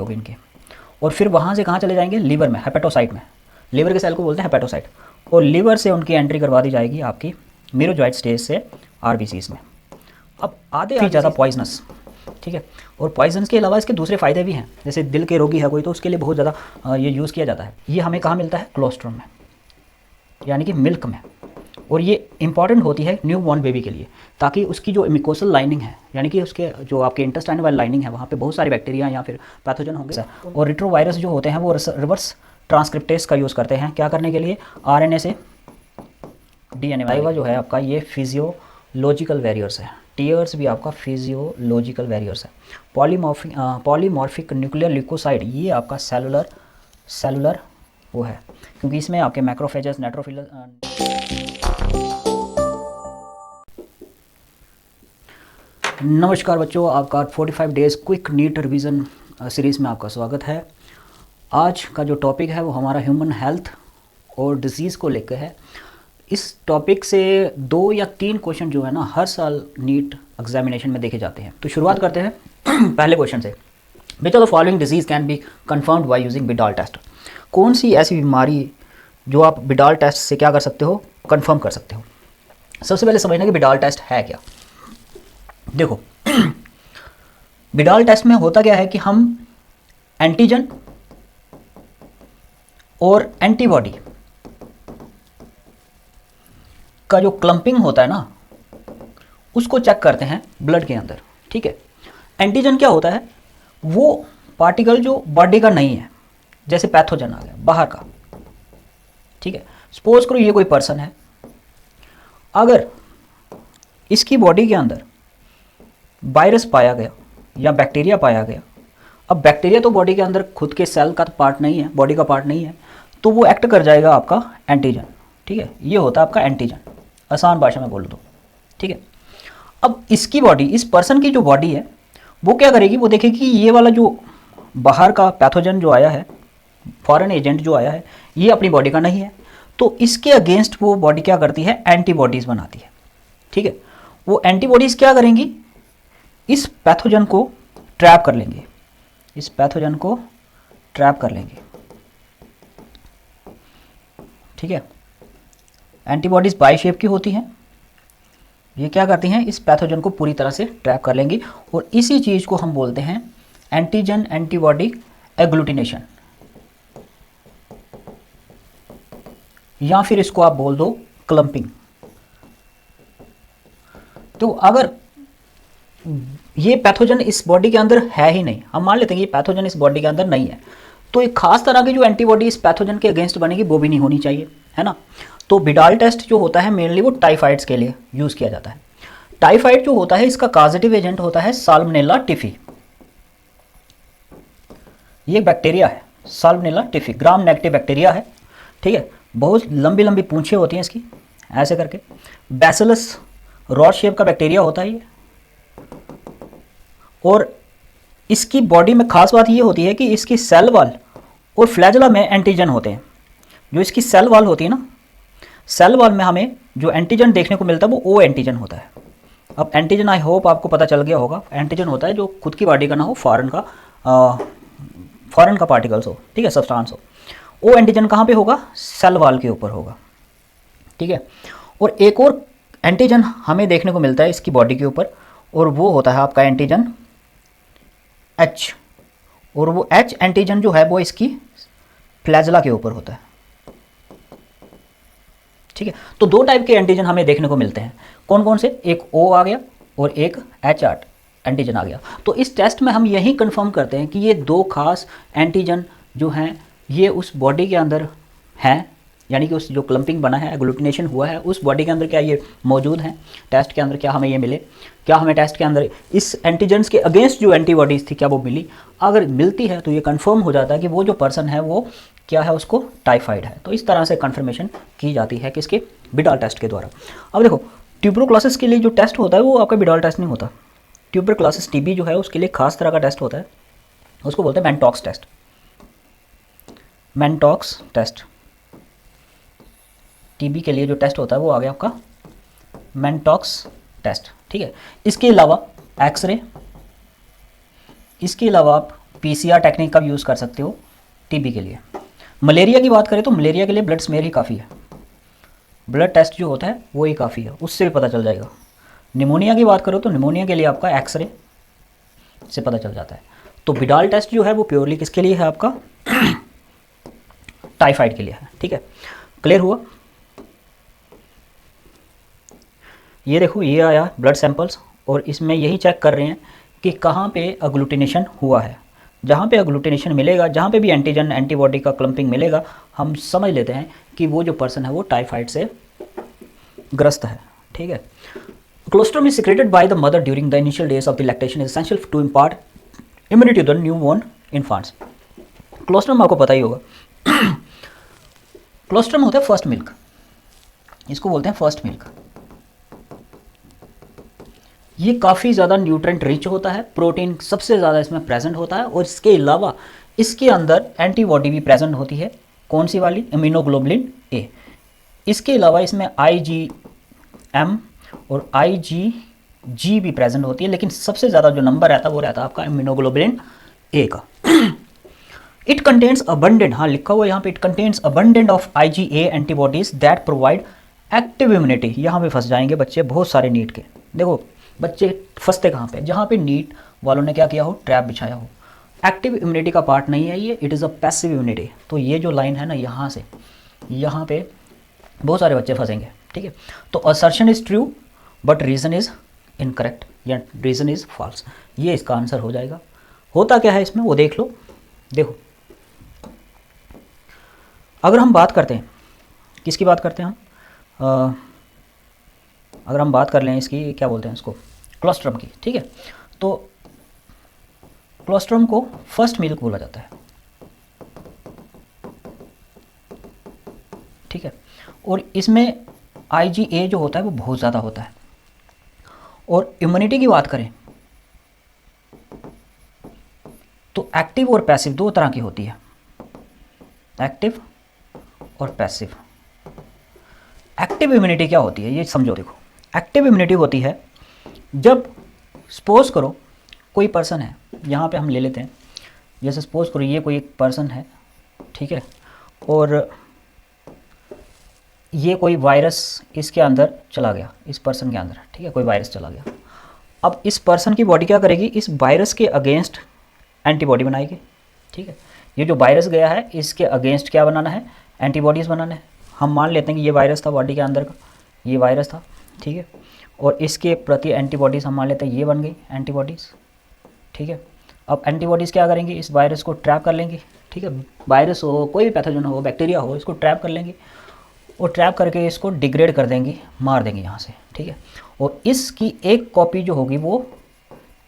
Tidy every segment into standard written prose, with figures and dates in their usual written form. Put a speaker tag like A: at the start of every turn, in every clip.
A: होगी इनके, और फिर वहाँ से कहाँ चले जाएंगे, लीवर में, हेपेटोसाइट में। लीवर के सेल को बोलते हैं हेपेटोसाइट, और लीवर से उनकी एंट्री करवा दी जाएगी आपकी मीरोजॉइट स्टेज से आरबीसीज में। अब आधे ही ज़्यादा पॉइजनस, ठीक है। और पॉइजनस के अलावा इसके दूसरे फ़ायदे भी हैं, जैसे दिल के रोगी है कोई तो उसके लिए बहुत ज़्यादा ये यूज़ किया जाता है। ये हमें कहाँ मिलता है, कोलोस्ट्रम में, यानी कि मिल्क में। और ये इंपॉर्टेंट होती है न्यू बॉर्न बेबी के लिए, ताकि उसकी जो मिकोसल लाइनिंग है, यानी कि उसके जो आपके इंटेस्टाइन वाली लाइनिंग है, वहाँ पे बहुत सारे बैक्टीरिया या फिर पैथोजन होंगे। और रिट्रोवायरस जो होते हैं वो रिवर्स ट्रांसक्रिप्टेस का यूज़ करते हैं, क्या करने के लिए, आरएनए से डीएनए। जो है आपका ये फिजियोलॉजिकल वेरियर्स है, टीयर्स भी आपका फिजियोलॉजिकल वेरियर्स है। पॉलीमॉर्फिक न्यूक्लियर ल्यूकोसाइड, ये आपका सेलुलर वो है, क्योंकि इसमें आपके मैक्रोफेजेस, नेट्रोफिलस। नमस्कार बच्चों, आपका 45 days quick NEET revision series में आपका स्वागत है। आज का जो टॉपिक है वो हमारा ह्यूमन हेल्थ और डिजीज़ को लेकर है। इस टॉपिक से 2 या 3 क्वेश्चन जो है ना हर साल नीट एग्जामिनेशन में देखे जाते हैं। तो शुरुआत करते हैं पहले क्वेश्चन से। Which of the following disease can be confirmed by using Widal test. कौन सी ऐसी बीमारी जो आप बिडाल टेस्ट से क्या कर सकते हो, कन्फर्म कर सकते हो। सबसे पहले समझना कि बिडाल टेस्ट है क्या। देखो बिडाल टेस्ट में होता क्या है कि हम एंटीजन और एंटीबॉडी का जो क्लंपिंग होता है ना, उसको चेक करते हैं ब्लड के अंदर, ठीक है। एंटीजन क्या होता है, वो पार्टिकल जो बॉडी का नहीं है, जैसे पैथोजन आ गया बाहर का, ठीक है। सपोज करो ये कोई पर्सन है, अगर इसकी बॉडी के अंदर वायरस पाया गया या बैक्टीरिया पाया गया, अब बैक्टीरिया तो बॉडी के अंदर खुद के सेल का पार्ट नहीं है, बॉडी का पार्ट नहीं है, तो वो एक्ट कर जाएगा आपका एंटीजन, ठीक है। ये होता है आपका एंटीजन, आसान भाषा में बोल दो, ठीक है। अब इसकी बॉडी, इस पर्सन की जो बॉडी है वो क्या करेगी, वो देखेगी कि ये वाला जो बाहर का पैथोजन जो आया है, फॉरेन एजेंट जो आया है, ये अपनी बॉडी का नहीं है, तो इसके अगेंस्ट वो बॉडी क्या करती है, एंटीबॉडीज़ बनाती है, ठीक है। वो एंटीबॉडीज़ क्या करेंगी, इस पैथोजन को ट्रैप कर लेंगे, इस पैथोजन को ट्रैप कर लेंगे, ठीक है। एंटीबॉडीज़ बाई शेप की होती हैं, ये क्या करती हैं, इस पैथोजन को पूरी तरह से ट्रैप कर लेंगी, और इसी चीज़ को हम बोलते हैं एंटीजन एंटीबॉडी एग्लूटिनेशन, या फिर इसको आप बोल दो क्लंपिंग। तो अगर ये पैथोजन इस बॉडी के अंदर है ही नहीं, हम मान लेते हैं कि ये पैथोजन इस बॉडी के अंदर नहीं है, तो एक खास तरह की जो एंटीबॉडी इस पैथोजन के अगेंस्ट बनेगी वो भी नहीं होनी चाहिए, है ना। तो बिडाल टेस्ट जो होता है मेनली वो टाइफाइड्स के लिए यूज़ किया जाता है। टाइफाइड जो होता है इसका कॉजेटिव एजेंट होता है साल्मोनेला टिफी। ये बैक्टीरिया है साल्मोनेला टिफी, ग्राम नेगेटिव बैक्टीरिया है, ठीक है। बहुत लंबी लंबी पूंछें होती हैं इसकी, ऐसे करके। बैसिलस रॉड शेप का बैक्टीरिया होता है ये, और इसकी बॉडी में खास बात ये होती है कि इसकी सेल वॉल और फ्लैजला में एंटीजन होते हैं। जो इसकी सेल वॉल होती है ना, सेल वॉल में हमें जो एंटीजन देखने को मिलता है वो ओ एंटीजन होता है। अब एंटीजन आई होप आपको पता चल गया होगा, एंटीजन होता है जो खुद की बॉडी का ना हो, फॉरेन का पार्टिकल्स हो, ठीक है, सब्सटेंस हो। ओ एंटीजन कहाँ पे होगा, सेल वॉल के ऊपर होगा, ठीक है। और एक और एंटीजन हमें देखने को मिलता है इसकी बॉडी के ऊपर, और वो होता है आपका एंटीजन एच, और वो एच एंटीजन जो है वो इसकी फ्लैजला के ऊपर होता है, ठीक है। तो 2 टाइप के एंटीजन हमें देखने को मिलते हैं, कौन कौन से, एक ओ आ गया और एक एच एंटीजन आ गया। तो इस टेस्ट में हम यही कंफर्म करते हैं कि ये 2 खास एंटीजन जो हैं ये उस बॉडी के अंदर हैं, यानी कि उस जो क्लंपिंग बना है, एग्लूटिनेशन हुआ है, उस बॉडी के अंदर क्या ये मौजूद हैं, टेस्ट के अंदर क्या हमें ये मिले, क्या हमें टेस्ट के अंदर इस एंटीजन्स के अगेंस्ट जो एंटीबॉडीज़ थी क्या वो मिली। अगर मिलती है तो ये कंफर्म हो जाता है कि वो जो पर्सन है वो क्या है, उसको टाइफाइड है। तो इस तरह से कंफर्मेशन की जाती है किसके, बिडाल टेस्ट के द्वारा। अब देखो ट्यूबरक्लोसिस के लिए जो टेस्ट होता है वो आपका बिडाल टेस्ट नहीं होता। ट्यूबरक्लोसिस टीबी जो है उसके लिए खास तरह का टेस्ट होता है, उसको बोलते हैं मैनटॉक्स टेस्ट। मैनटॉक्स टेस्ट टीबी के लिए जो टेस्ट होता है वो आ गया आपका मैनटॉक्स टेस्ट, ठीक है। इसके अलावा एक्सरे, इसके अलावा आप PCR टेक्निक का भी यूज़ कर सकते हो टीबी के लिए। मलेरिया की बात करें तो मलेरिया के लिए ब्लड स्मेयर ही काफ़ी है, ब्लड टेस्ट जो होता है वो ही काफ़ी है, उससे भी पता चल जाएगा। निमोनिया की बात करो तो निमोनिया के लिए आपका एक्सरे से पता चल जाता है। तो बिडाल टेस्ट जो है वो प्योरली किसके लिए है, आपका टाइफाइड के लिए है। ठीक है, क्लियर हुआ। ये देखो ये आया ब्लड सैंपल्स, और इसमें यही चेक कर रहे हैं कि कहाँ पे अग्लूटिनेशन हुआ है। जहाँ पे अग्लूटिनेशन मिलेगा, जहाँ पे भी एंटीजन एंटीबॉडी का क्लम्पिंग मिलेगा, हम समझ लेते हैं कि वो जो पर्सन है वो टाइफाइड से ग्रस्त है। ठीक है, colostrum is secreted by the mother during the initial days of the lactation, is essential to impart immunity to the new born infants. Colostrum आपको पता ही होगा। क्लोस्ट्रम होता है फर्स्ट मिल्क, इसको बोलते हैं फर्स्ट मिल्क। ये काफ़ी ज़्यादा न्यूट्रेंट रिच होता है, प्रोटीन सबसे ज़्यादा इसमें प्रेजेंट होता है, और इसके अलावा इसके अंदर एंटीबॉडी भी प्रेजेंट होती है। कौन सी वाली? Immunoglobulin A. इसके अलावा इसमें IgM और IgG भी प्रेजेंट होती है, लेकिन सबसे ज़्यादा जो नंबर रहता है वो रहता है आपका इम्यूनोग्लोबुलिन ए का। इट कंटेन्स अबंडेंट, हाँ लिखा हुआ यहाँ पे, it contains abundant of IgA antibodies that provide active immunity. यहाँ पे फंस जाएंगे बच्चे बहुत सारे नीट के। देखो बच्चे फंसते कहाँ पे? जहाँ पे नीट वालों ने क्या किया हो, ट्रैप बिछाया हो। एक्टिव इम्यूनिटी का पार्ट नहीं है ये, it is a passive immunity. तो ये जो लाइन है ना, यहाँ से यहाँ पे बहुत सारे बच्चे फंसेंगे। ठीक है, तो assertion is true but reason is incorrect या रीज़न इज़ फॉल्स, ये इसका आंसर हो जाएगा। होता क्या है इसमें वो देख लो। देखो अगर हम बात करते हैं, किसकी बात करते हैं हम, अगर हम बात कर लें इसकी, क्या बोलते हैं इसको, क्लोस्ट्रम की। ठीक है, तो क्लोस्ट्रम को फर्स्ट मिल्क बोला जाता है। ठीक है, और इसमें IgA जो होता है वो बहुत ज़्यादा होता है। और इम्यूनिटी की बात करें तो एक्टिव और पैसिव दो तरह की होती है, एक्टिव और पैसिव। एक्टिव इम्यूनिटी क्या होती है ये समझो। देखो एक्टिव इम्यूनिटी होती है जब सपोज करो कोई पर्सन है, यहाँ पे हम ले लेते हैं, जैसे सपोज करो ये कोई एक पर्सन है, ठीक है, और ये कोई वायरस इसके अंदर चला गया, इस पर्सन के अंदर। ठीक है, कोई वायरस चला गया। अब इस पर्सन की बॉडी क्या करेगी, इस वायरस के अगेंस्ट एंटीबॉडी बनाएगी। ठीक है, ये जो वायरस गया है इसके अगेंस्ट क्या बनाना है, एंटीबॉडीज़ बनाना है। हम मान लेते हैं कि ये वायरस था बॉडी के अंदर का, ये वायरस था। ठीक है, और इसके प्रति एंटीबॉडीज़ हम मान लेते हैं ये बन गई एंटीबॉडीज़। ठीक है, अब एंटीबॉडीज़ क्या करेंगी, इस वायरस को ट्रैप कर लेंगी। ठीक है, वायरस हो, कोई भी पैथोजन हो, बैक्टीरिया हो, इसको ट्रैप कर लेंगी और ट्रैप करके इसको डिग्रेड कर देंगी, मार देंगी यहाँ से। ठीक है, और इसकी एक कॉपी जो होगी वो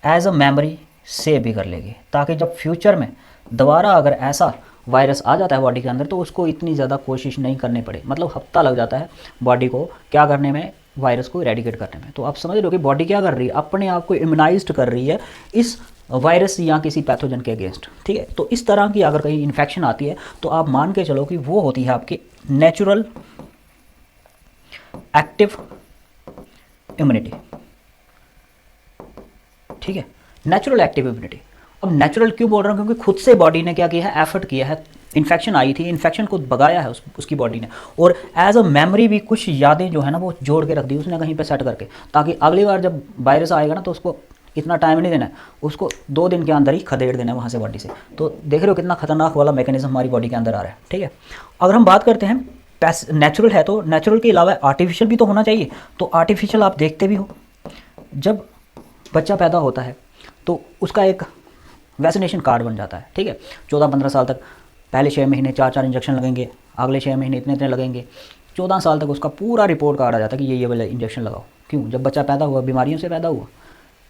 A: एज अ मेमोरी सेव भी कर लेगी, ताकि जब फ्यूचर में दोबारा अगर ऐसा वायरस आ जाता है बॉडी के अंदर तो उसको इतनी ज़्यादा कोशिश नहीं करनी पड़े। मतलब हफ्ता लग जाता है बॉडी को क्या करने में, वायरस को इरेडिकेट करने में। तो आप समझ रहे हो कि बॉडी क्या कर रही है, अपने आप को इम्यूनाइज्ड कर रही है इस वायरस या किसी पैथोजन के अगेंस्ट। ठीक है, तो इस तरह की अगर कहीं इन्फेक्शन आती है तो आप मान के चलो कि वो होती है आपकी नेचुरल एक्टिव इम्यूनिटी। ठीक है, नेचुरल एक्टिव इम्यूनिटी। अब नेचुरल क्यों बोल रहा हूँ, क्योंकि खुद से बॉडी ने क्या किया है, एफर्ट किया है, इन्फेक्शन आई थी, इन्फेक्शन को भगाया है उसकी बॉडी ने, और एज अ मेमोरी भी कुछ यादें जो है ना वो जोड़ के रख दी उसने कहीं पे सेट करके, ताकि अगली बार जब वायरस आएगा ना तो उसको इतना टाइम नहीं देना है, उसको 2 दिन के अंदर ही खदेड़ देना है वहाँ से बॉडी से। तो देख रहे हो कितना खतरनाक वाला मैकेनिज्म हमारी बॉडी के अंदर आ रहा है। ठीक है, अगर हम बात करते हैं नेचुरल है तो नेचुरल के अलावा आर्टिफिशियल भी तो होना चाहिए। तो आर्टिफिशियल आप देखते भी हो, जब बच्चा पैदा होता है तो उसका एक वैक्सीनेशन कार्ड बन जाता है। ठीक है, 14-15 साल तक पहले 6 महीने 4-4 इंजेक्शन लगेंगे, अगले 6 महीने इतने इतने लगेंगे, 14 साल तक उसका पूरा रिपोर्ट कार्ड आ जाता है कि ये वाला इंजेक्शन लगाओ। क्यों? जब बच्चा पैदा हुआ बीमारियों से पैदा हुआ?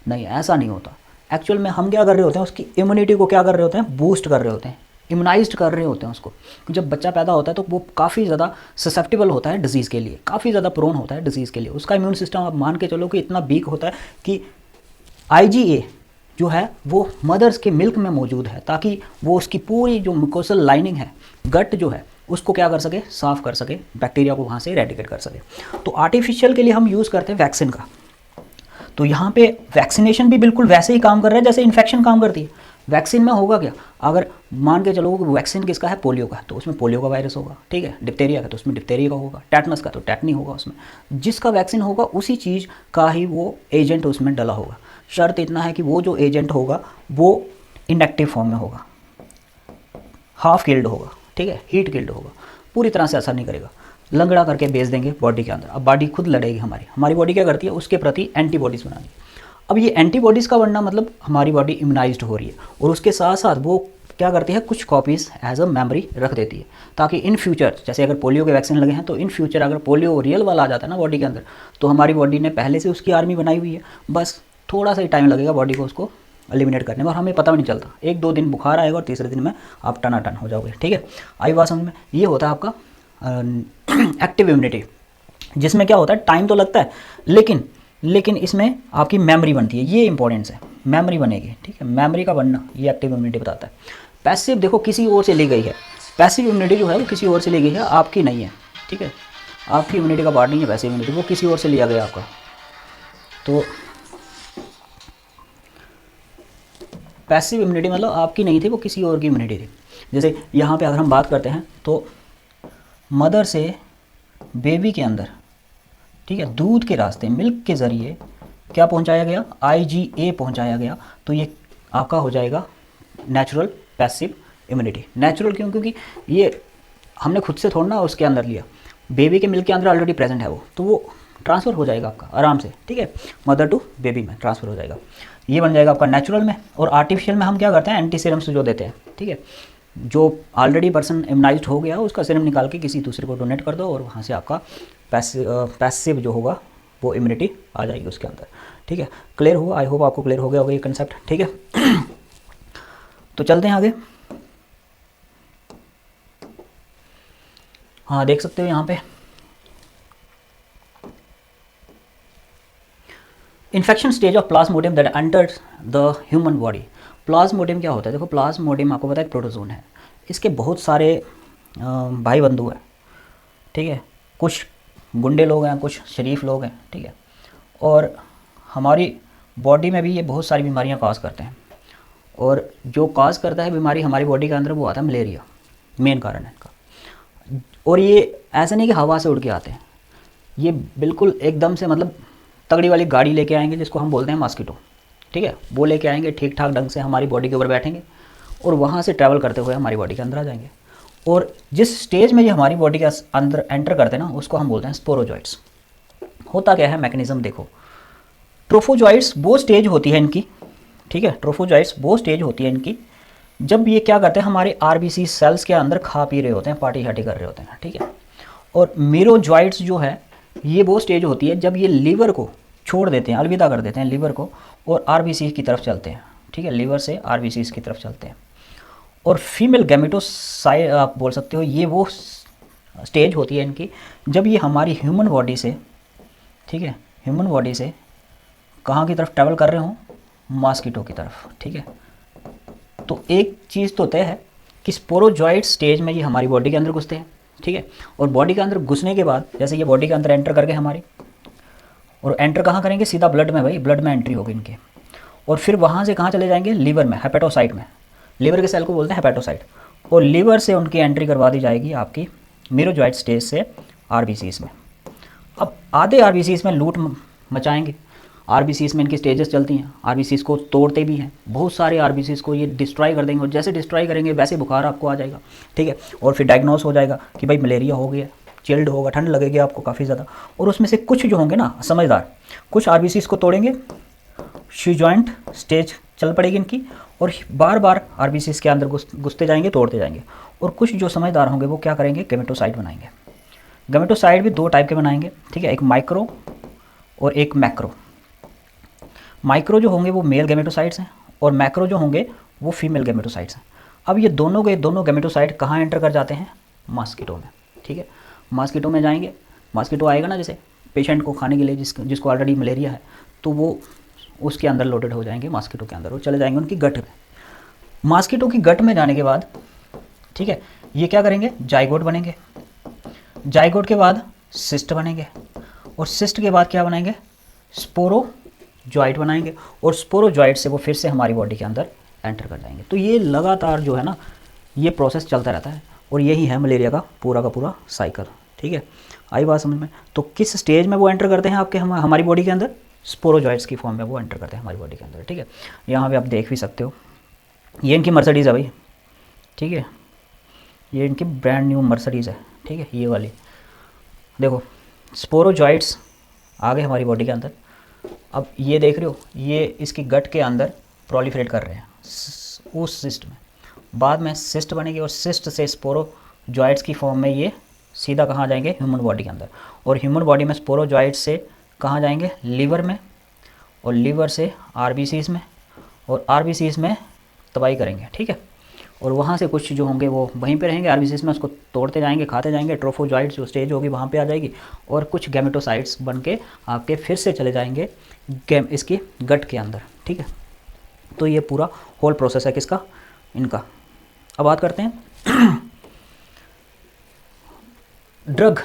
A: नहीं, ऐसा नहीं होता। एक्चुअल में हम क्या कर रहे होते हैं, उसकी इम्यूनिटी को क्या कर रहे होते हैं, बूस्ट कर रहे होते हैं, इम्यूनाइज्ड कर रहे होते हैं उसको। जब बच्चा पैदा होता है तो वो काफ़ी ज़्यादा ससेप्टेबल होता है डिजीज़ के लिए, काफ़ी ज़्यादा प्रोन होता है डिजीज़ के लिए। उसका इम्यून सिस्टम आप मान के चलो कि इतना वीक होता है कि IgA जो है वो मदर्स के मिल्क में मौजूद है, ताकि वो उसकी पूरी जो म्यूकोसल लाइनिंग है, गट जो है, उसको क्या कर सके, साफ़ कर सके, बैक्टीरिया को वहाँ से इरेडिकेट कर सके। तो आर्टिफिशियल के लिए हम यूज़ करते हैं वैक्सीन का। तो यहाँ पे वैक्सीनेशन भी बिल्कुल वैसे ही काम कर रहा है जैसे इन्फेक्शन काम करती है। वैक्सीन में होगा क्या, अगर मान के चलो वैक्सीन किसका है, पोलियो का, तो उसमें पोलियो का वायरस होगा, ठीक है। डिप्थेरिया का तो उसमें डिप्थेरिया का होगा, टेटनस का तो टेटनी होगा उसमें। जिसका वैक्सीन होगा उसी चीज़ का ही वो एजेंट उसमें डला होगा। शर्त इतना है कि वो जो एजेंट होगा वो इनएक्टिव फॉर्म में होगा, हाफ किल्ड होगा, ठीक है, हीट किल्ड होगा, पूरी तरह से असर नहीं करेगा, लंगड़ा करके भेज देंगे बॉडी के अंदर। अब बॉडी खुद लड़ेगी, हमारी बॉडी क्या करती है, उसके प्रति एंटीबॉडीज़ बनानी। अब ये एंटीबॉडीज़ का बनना मतलब हमारी बॉडी इम्यूनाइज्ड हो रही है, और उसके साथ साथ वो क्या करती है, कुछ कॉपीज़ एज अ मेमोरी रख देती है, ताकि इन फ्यूचर, जैसे अगर पोलियो के वैक्सीन लगे हैं तो इन फ्यूचर अगर पोलियो रियल वाला आ जाता है ना बॉडी के अंदर, तो हमारी बॉडी ने पहले से उसकी आर्मी बनाई हुई है, बस थोड़ा सा ही टाइम लगेगा बॉडी को उसको एलिमिनेट करने में, और हमें पता भी नहीं चलता। 1-2 दिन बुखार आएगा और तीसरे दिन में आप टनाटन हो जाओगे, ठीक है। आई बात समझ में, ये होता है आपका एक्टिव इम्यूनिटी, जिसमें क्या होता है, टाइम तो लगता है, लेकिन इसमें आपकी मेमोरी बनती है, ये इंपॉर्टेंस है, मेमोरी बनेगी, ठीक है। मेमोरी का बनना ये एक्टिव इम्यूनिटी बताता है। पैसिव देखो किसी और से ली गई है, पैसिव इम्यूनिटी जो है वो किसी और से ली गई है, आपकी नहीं है, ठीक है। आपकी इम्यूनिटी का पार्ट नहीं है पैसिव इम्यूनिटी, वो किसी और से लिया गया आपका। तो पैसिव इम्यूनिटी मतलब आपकी नहीं थी, वो किसी और की इम्यूनिटी थी। जैसे यहाँ पे अगर हम बात करते हैं तो मदर से बेबी के अंदर, ठीक है, दूध के रास्ते मिल्क के ज़रिए क्या पहुँचाया गया, IgA पहुँचाया गया, तो ये आपका हो जाएगा नेचुरल पैसिव इम्यूनिटी। नेचुरल क्यों, क्योंकि ये हमने खुद से थोड़ा ना उसके अंदर लिया, बेबी के मिल्क के अंदर ऑलरेडी प्रेजेंट है वो, तो वो ट्रांसफ़र हो जाएगा आपका आराम से, ठीक है, मदर टू बेबी में ट्रांसफ़र हो जाएगा, ये बन जाएगा आपका नेचुरल में। और आर्टिफिशियल में हम क्या करते हैं, एंटी सीरम्स जो देते हैं, ठीक है, जो ऑलरेडी पर्सन इम्यूनाइज्ड हो गया उसका सीरम निकाल के किसी दूसरे को डोनेट कर दो, और वहाँ से आपका पैसिव जो होगा वो इम्यूनिटी आ जाएगी उसके अंदर, ठीक है। क्लियर हुआ, आई होप आपको क्लियर हो गया होगा ये कंसेप्ट, ठीक है। तो चलते हैं आगे। हाँ, देख सकते हो यहाँ पे infection stage of Plasmodium that enters the human body. Plasmodium क्या होता है, देखो प्लाज्मोडियम आपको पता है प्रोटोजोन है, इसके बहुत सारे भाई बंधु हैं, ठीक है, कुछ गुंडे लोग हैं, कुछ शरीफ लोग हैं, ठीक है, और हमारी बॉडी में भी ये बहुत सारी बीमारियां काज करते हैं, और जो काज करता है बीमारी हमारी बॉडी के अंदर वो आता है मलेरिया, मेन कारण है इनका। और ये ऐसा नहीं कि हवा से उड़ के आते हैं, ये बिल्कुल एकदम से मतलब तगड़ी वाली गाड़ी लेके आएंगे जिसको हम बोलते हैं मॉस्किटो, ठीक है, वो लेके आएंगे ठीक ठाक ढंग से हमारी बॉडी के ऊपर बैठेंगे और वहाँ से ट्रैवल करते हुए हमारी बॉडी के अंदर आ जाएंगे। और जिस स्टेज में ये हमारी बॉडी के अंदर एंटर करते हैं ना उसको हम बोलते हैं स्पोरोजॉइट्स। होता क्या है मैकेनिज्म देखो, ट्रोफोजॉइट्स वो स्टेज होती है इनकी, ठीक है, ट्रोफोजॉइट्स वो स्टेज होती है इनकी जब ये क्या करते हैं हमारे आरबीसी सेल्स के अंदर खा पी रहे होते हैं, पार्टी हार्टी कर रहे होते हैं, ठीक है। और मीरोजॉइट्स जो है ये वो स्टेज होती है जब ये लीवर को छोड़ देते हैं, अलविदा कर देते हैं लीवर को और आरबीसी की तरफ चलते हैं, ठीक है, लीवर से आरबीसी की तरफ चलते हैं। और फीमेल गैमेटोसाइट आप बोल सकते हो, ये वो स्टेज होती है इनकी जब ये हमारी ह्यूमन बॉडी से, ठीक है, ह्यूमन बॉडी से कहाँ की तरफ ट्रैवल कर रहे हों, मॉस्किटो की तरफ, ठीक है। तो एक चीज़ तो तय है कि स्पोरोजॉइट स्टेज में ये हमारी बॉडी के अंदर घुसते हैं, ठीक है। और बॉडी के अंदर घुसने के बाद जैसे ये बॉडी के अंदर एंटर करके हमारी, और एंटर कहाँ करेंगे, सीधा ब्लड में, भाई ब्लड में एंट्री होगी इनके, और फिर वहाँ से कहाँ चले जाएंगे, लीवर में, हेपेटोसाइट में, लीवर के सेल को बोलते हैं हेपेटोसाइट, और लीवर से उनकी एंट्री करवा दी जाएगी आपकी मीरोजॉइट स्टेज से आरबीसीज में। अब आधे आरबीसीज में लूट मचाएंगे, आरबीसीज में इनकी स्टेजेस चलती हैं, आरबीसीज को तोड़ते भी हैं, बहुत सारे आरबीसीज को ये डिस्ट्रॉय कर देंगे, और जैसे डिस्ट्रॉय करेंगे वैसे बुखार आपको आ जाएगा, ठीक है। और फिर डायग्नोस हो जाएगा कि भाई मलेरिया हो गया, चिल्ड होगा, ठंड लगेगी आपको काफ़ी ज़्यादा। और उसमें से कुछ जो होंगे ना समझदार, कुछ आरबीसीज को तोड़ेंगे, श्यूजॉइंट स्टेज चल पड़ेगी इनकी, और बार बार आरबीसीज के अंदर घुसते जाएंगे, तोड़ते जाएंगे। और कुछ जो समझदार होंगे वो क्या करेंगे, गैमेटोसाइट बनाएंगे। गैमेटोसाइट भी दो टाइप के बनाएंगे, ठीक है, एक माइक्रो और एक मैक्रो। माइक्रो जो होंगे वो मेल गैमेटोसाइट्स हैं और मैक्रो जो होंगे वो फीमेल गैमेटोसाइट्स हैं। अब ये दोनों के दोनों गैमेटोसाइट कहाँ एंटर कर जाते हैं, मॉस्किटो में, ठीक है। मॉस्किटो में जाएंगे, मॉस्किटो आएगा ना जैसे पेशेंट को खाने के लिए, जिसको ऑलरेडी मलेरिया है, तो वो उसके अंदर लोडेड हो जाएंगे मॉस्किटो के अंदर, वो चले जाएंगे उनकी गट में। मॉस्किटो की गट में जाने के बाद, ठीक है, ये क्या करेंगे, जाइगोट बनेंगे, जाइगोट के बाद सिस्ट बनेंगे, और सिस्ट के बाद क्या बनाएंगे, स्पोरोजॉइट बनाएंगे, और स्पोरोजॉइट से वो फिर से हमारी बॉडी के अंदर एंटर कर जाएंगे। तो ये लगातार जो है ना ये प्रोसेस चलता रहता है और यही है मलेरिया का पूरा साइकिल। ठीक है, आई बात समझ में। तो किस स्टेज में वो एंटर करते हैं आपके हमारी बॉडी के अंदर? स्पोरोजॉइट्स की फॉर्म में वो एंटर करते हैं हमारी बॉडी के अंदर। ठीक है, यहाँ पे आप देख भी सकते हो, ये इनकी मर्सिडीज़ है भाई। ठीक है, ये इनकी ब्रांड न्यू मर्सिडीज़ है। ठीक है, ये वाली देखो, स्पोरोजॉइट्स आ गए हमारी बॉडी के अंदर। अब ये देख रहे हो, ये इसकी गट के अंदर प्रोलिफरेट कर रहे हैं उस सिस्ट में। बाद में सिस्ट बनेगी और सिस्ट से स्पोरोजॉइट्स की फॉर्म में ये सीधा कहाँ जाएंगे? ह्यूमन बॉडी के अंदर। और ह्यूमन बॉडी में स्पोरोजॉइट्स से कहाँ जाएंगे? लीवर में, और लीवर से आरबीसीज में, और आरबीसीज में तबाही करेंगे। ठीक है, और वहाँ से कुछ जो होंगे वो वहीं पे रहेंगे आरबीसीज में, उसको तोड़ते जाएंगे, खाते जाएंगे। ट्रोफोजॉइट्स जो स्टेज होगी वहाँ पे आ जाएगी, और कुछ गैमेटोसाइट्स बन के आपके फिर से चले जाएंगे इसकी गट के अंदर। ठीक है, तो ये पूरा होल प्रोसेस है किसका? इनका। अब बात करते हैं ड्रग।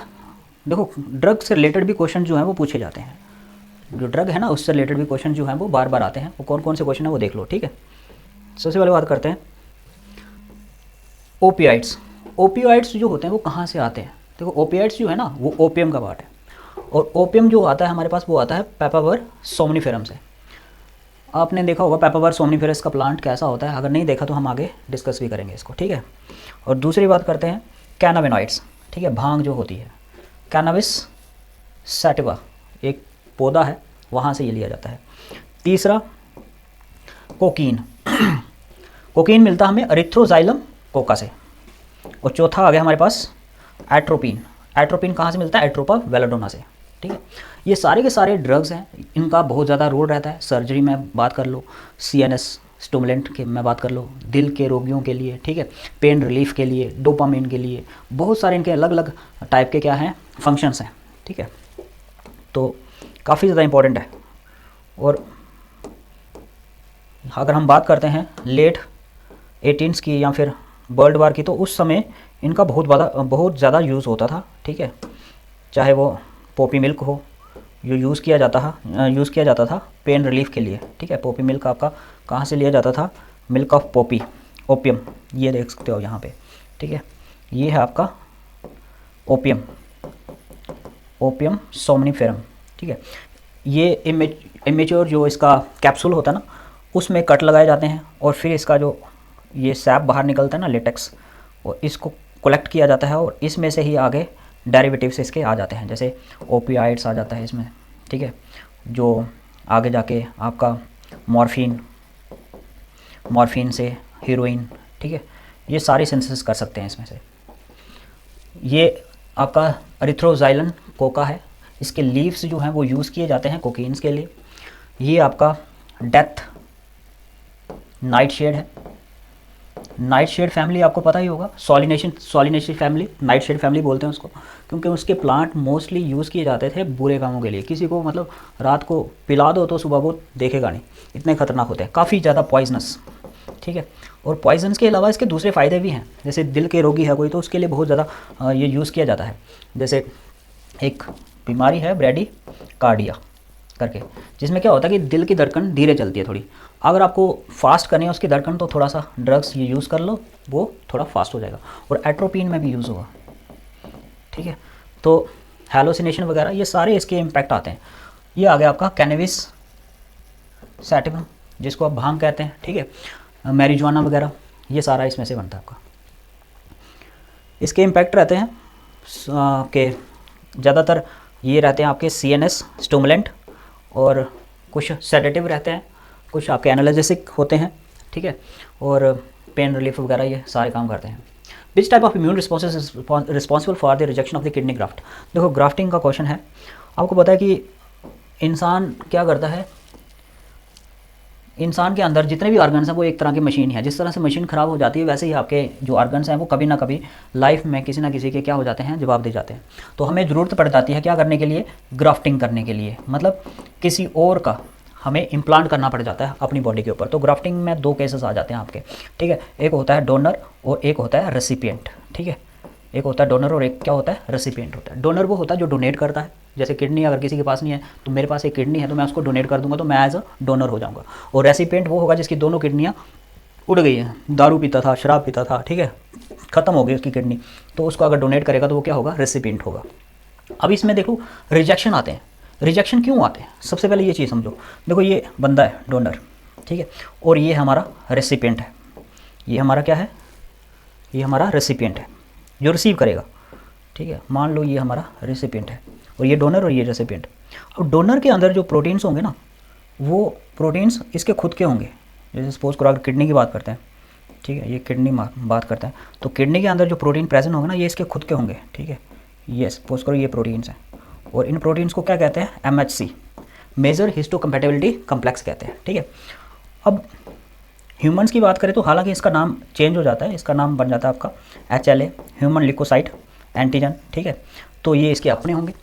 A: देखो, ड्रग से रिलेटेड भी क्वेश्चन जो हैं वो पूछे जाते हैं। जो ड्रग है ना उससे रिलेटेड भी क्वेश्चन जो हैं वो बार बार आते हैं। वो कौन कौन से क्वेश्चन है वो देख लो। ठीक है, सबसे पहले बात करते हैं ओपियाइड्स। ओपियाइड्स जो होते हैं वो कहाँ से आते हैं? देखो, ओपियाइड्स जो है ना वो ओपियम का पार्ट है, और ओपियम जो आता है हमारे पास वो आता है पेपावर सोमनीफेरम से। आपने देखा होगा पेपावर सोमनीफेरस का प्लांट कैसा होता है, अगर नहीं देखा तो हम आगे डिस्कस भी करेंगे इसको। ठीक है, और दूसरी बात करते हैं कैनाबिनॉइड्स। ठीक है, भांग जो होती है, कैनाबिस सैटिवा एक पौधा है, वहाँ से ये लिया जाता है। तीसरा कोकीन। कोकीन मिलता है हमें एरिथ्रोजाइलम कोका से। और चौथा आ गया हमारे पास एट्रोपिन। एट्रोपिन कहाँ से मिलता है? एट्रोपा वेलाडोना से। ठीक है, ये सारे के सारे ड्रग्स हैं, इनका बहुत ज़्यादा रोल रहता है। सर्जरी में बात कर लो, CNS स्टिमुलेंट के में बात कर लो, दिल के रोगियों के लिए। ठीक है, पेन रिलीफ के लिए, डोपामिन के लिए, बहुत सारे इनके अलग अलग टाइप के क्या हैं फंक्शंस हैं। ठीक है, तो काफ़ी ज़्यादा इम्पोर्टेंट है। और अगर हम बात करते हैं लेट 18s की या फिर वर्ल्ड वार की, तो उस समय इनका बहुत ज़्यादा यूज़ होता था। ठीक है, चाहे वो पॉपी मिल्क हो, जो यूज़ किया जाता था पेन रिलीफ के लिए। ठीक है, पॉपी मिल्क आपका कहाँ से लिया जाता था? मिल्क ऑफ पॉपी, ओपियम, ये देख सकते हो यहाँ पे। ठीक है, ये है आपका ओपियम, ओपियम सोमनीफेरम। ठीक है, ये इमेच्योर जो इसका कैप्सूल होता है ना उसमें कट लगाए जाते हैं, और फिर इसका जो ये सैप बाहर निकलता है ना, लेटेक्स, और इसको कलेक्ट किया जाता है, और इसमें से ही आगे डेरिवेटिव्स इसके आ जाते हैं, जैसे ओपियाइड्स आ जाता है इसमें। ठीक है, जो आगे जाके आपका मॉर्फिन से हीरोइन। ठीक है, ये सारी सिंथेसिस कर सकते हैं इसमें से। ये आपका एरिथ्रोजाइलन कोका है, इसके लीव्स जो हैं वो यूज़ किए जाते हैं कोकीन्स के लिए। ये आपका डेथ नाइटशेड है। नाइटशेड फैमिली आपको पता ही होगा, सॉलिनेशियस फैमिली, नाइटशेड फैमिली बोलते हैं उसको, क्योंकि उसके प्लांट मोस्टली यूज़ किए जाते थे बुरे कामों के लिए। किसी को मतलब रात को पिला दो तो सुबह वो देखेगा नहीं, इतने खतरनाक होते हैं, काफ़ी ज़्यादा पॉइजनस। ठीक है, और पॉइजन्स के अलावा इसके दूसरे फ़ायदे भी हैं, जैसे दिल के रोगी है कोई तो उसके लिए बहुत ज़्यादा ये यूज़ किया जाता है। जैसे एक बीमारी है ब्रैडी कार्डिया करके, जिसमें क्या होता है कि दिल की धड़कन धीरे चलती है थोड़ी। अगर आपको फास्ट करनी है उसकी धड़कन तो थोड़ा सा ड्रग्स ये यूज़ कर लो, वो थोड़ा फास्ट हो जाएगा। और एट्रोपिन में भी यूज़ होगा। ठीक है, तो हैलोसिनेशन वगैरह ये सारे इसके इम्पैक्ट आते हैं। ये आ गया आपका कैनबिस सैटिवम, जिसको आप भांग कहते हैं। ठीक है, मैरिजुआना वगैरह ये सारा इसमें से बनता है आपका। इसके इम्पैक्ट रहते हैं के ज़्यादातर ये रहते हैं आपके CNS स्टिमुलेंट, और कुछ सेडेटिव रहते हैं, कुछ आपके एनाल्जेसिक होते हैं। ठीक है, और पेन रिलीफ वगैरह ये सारे काम करते हैं। Which type of immune response is responsible for the rejection of the kidney graft. देखो, ग्राफ्टिंग का क्वेश्चन है। आपको पता है कि इंसान क्या करता है, इंसान के अंदर जितने भी ऑर्गन्स हैं वो एक तरह की मशीन है। जिस तरह से मशीन ख़राब हो जाती है वैसे ही आपके जो ऑर्गन्स हैं वो कभी ना कभी लाइफ में किसी ना किसी के क्या हो जाते हैं, जवाब दे जाते हैं। तो हमें ज़रूरत पड़ जाती है क्या करने के लिए? ग्राफ्टिंग करने के लिए, मतलब किसी और का हमें इम्प्लांट करना पड़ जाता है अपनी बॉडी के ऊपर। तो ग्राफ्टिंग में 2 केसेस आ जाते हैं आपके। ठीक है, एक होता है डोनर और एक होता है रेसिपिएंट। ठीक है, एक होता है डोनर और एक क्या होता है? रेसिपिएंट होता है। डोनर वो होता है जो डोनेट करता है, जैसे किडनी अगर किसी के पास नहीं है तो मेरे पास एक किडनी है तो मैं उसको डोनेट कर दूंगा तो मैं एज अ डोनर हो जाऊंगा। और रेसिपिएंट वो होगा जिसकी दोनों किडनियाँ उड़ गई है, दारू पीता था, शराब पीता था, ठीक है, ख़त्म हो गई उसकी किडनी, तो उसको अगर डोनेट करेगा तो वो क्या होगा, रेसिपिएंट होगा। अब इसमें देखो रिजेक्शन आते हैं। रिजेक्शन क्यों आते हैं, सबसे पहले ये चीज़ समझो। देखो ये बंदा है डोनर, ठीक है, और ये हमारा रेसिपिएंट है। ये हमारा क्या है, ये हमारा रेसिपिएंट है जो रिसीव करेगा, ठीक है। मान लो ये हमारा रेसिपिएंट है और ये डोनर और ये रेसिपिएंट। अब डोनर के अंदर जो प्रोटीन्स होंगे ना, वो प्रोटीन्स इसके खुद के होंगे। जैसे सपोज करो अगर किडनी की बात करते हैं, ठीक है, ये किडनी बात करते हैं, तो किडनी के अंदर जो प्रोटीन प्रेजेंट होंगे ना, ये इसके खुद के होंगे, ठीक है। ये सपोज करो ये प्रोटीन्स हैं, और इन प्रोटीन्स को क्या कहते हैं, MHC, मेजर हिस्टोकम्पैटिबिलिटी कम्प्लेक्स कहते हैं, ठीक है। अब ह्यूमंस की बात करें तो हालांकि इसका नाम चेंज हो जाता है, इसका नाम बन जाता है आपका HLA, ह्यूमन ल्यूकोसाइट एंटीजन, ठीक है। तो ये इसके अपने होंगे।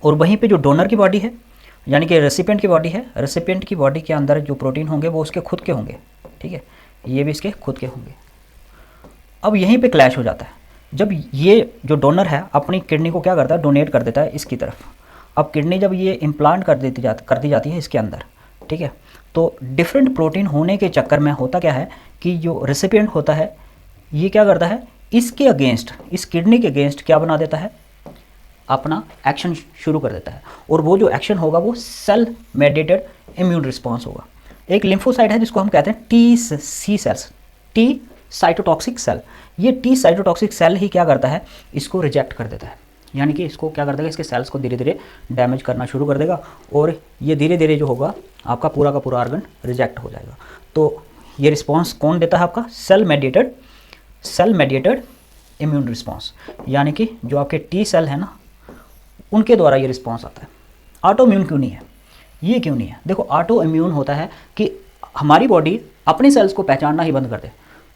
A: और वहीं पे जो डोनर की बॉडी है, यानी कि रेसिपिएंट की बॉडी है, रेसिपिएंट की बॉडी के अंदर जो प्रोटीन होंगे वो उसके खुद के होंगे, ठीक है, ये भी इसके खुद के होंगे। अब यहीं पे क्लैश हो जाता है, जब ये जो डोनर है अपनी किडनी को क्या करता है, डोनेट कर देता है इसकी तरफ। अब किडनी जब ये इम्प्लांट कर दी जाती है इसके अंदर, ठीक है, तो डिफरेंट प्रोटीन होने के चक्कर में होता क्या है कि जो रेसिपिएंट होता है ये क्या करता है, इसके अगेंस्ट, इस किडनी के अगेंस्ट क्या बना देता है, अपना एक्शन शुरू कर देता है। और वो जो एक्शन होगा वो सेल मेडिएटेड इम्यून रिस्पॉन्स होगा। एक लिम्फोसाइट है जिसको हम कहते हैं TC cells, T cytotoxic cell. ये टी साइटोटॉक्सिक सेल ही क्या करता है, इसको रिजेक्ट कर देता है, यानी कि इसको क्या कर देगा, इसके सेल्स को धीरे धीरे डैमेज करना शुरू कर देगा, और ये धीरे धीरे जो होगा आपका पूरा का पूरा ऑर्गन रिजेक्ट हो जाएगा। तो ये रिस्पॉन्स कौन देता है, आपका सेल मेडिएटेड इम्यून रिस्पॉन्स, यानी कि जो आपके टी सेल है ना, उनके द्वारा ये रिस्पॉन्स आता है। ऑटो इम्यून क्यों नहीं है, ये क्यों नहीं है, देखो ऑटो इम्यून होता है कि हमारी बॉडी अपने सेल्स को पहचानना ही बंद कर दे,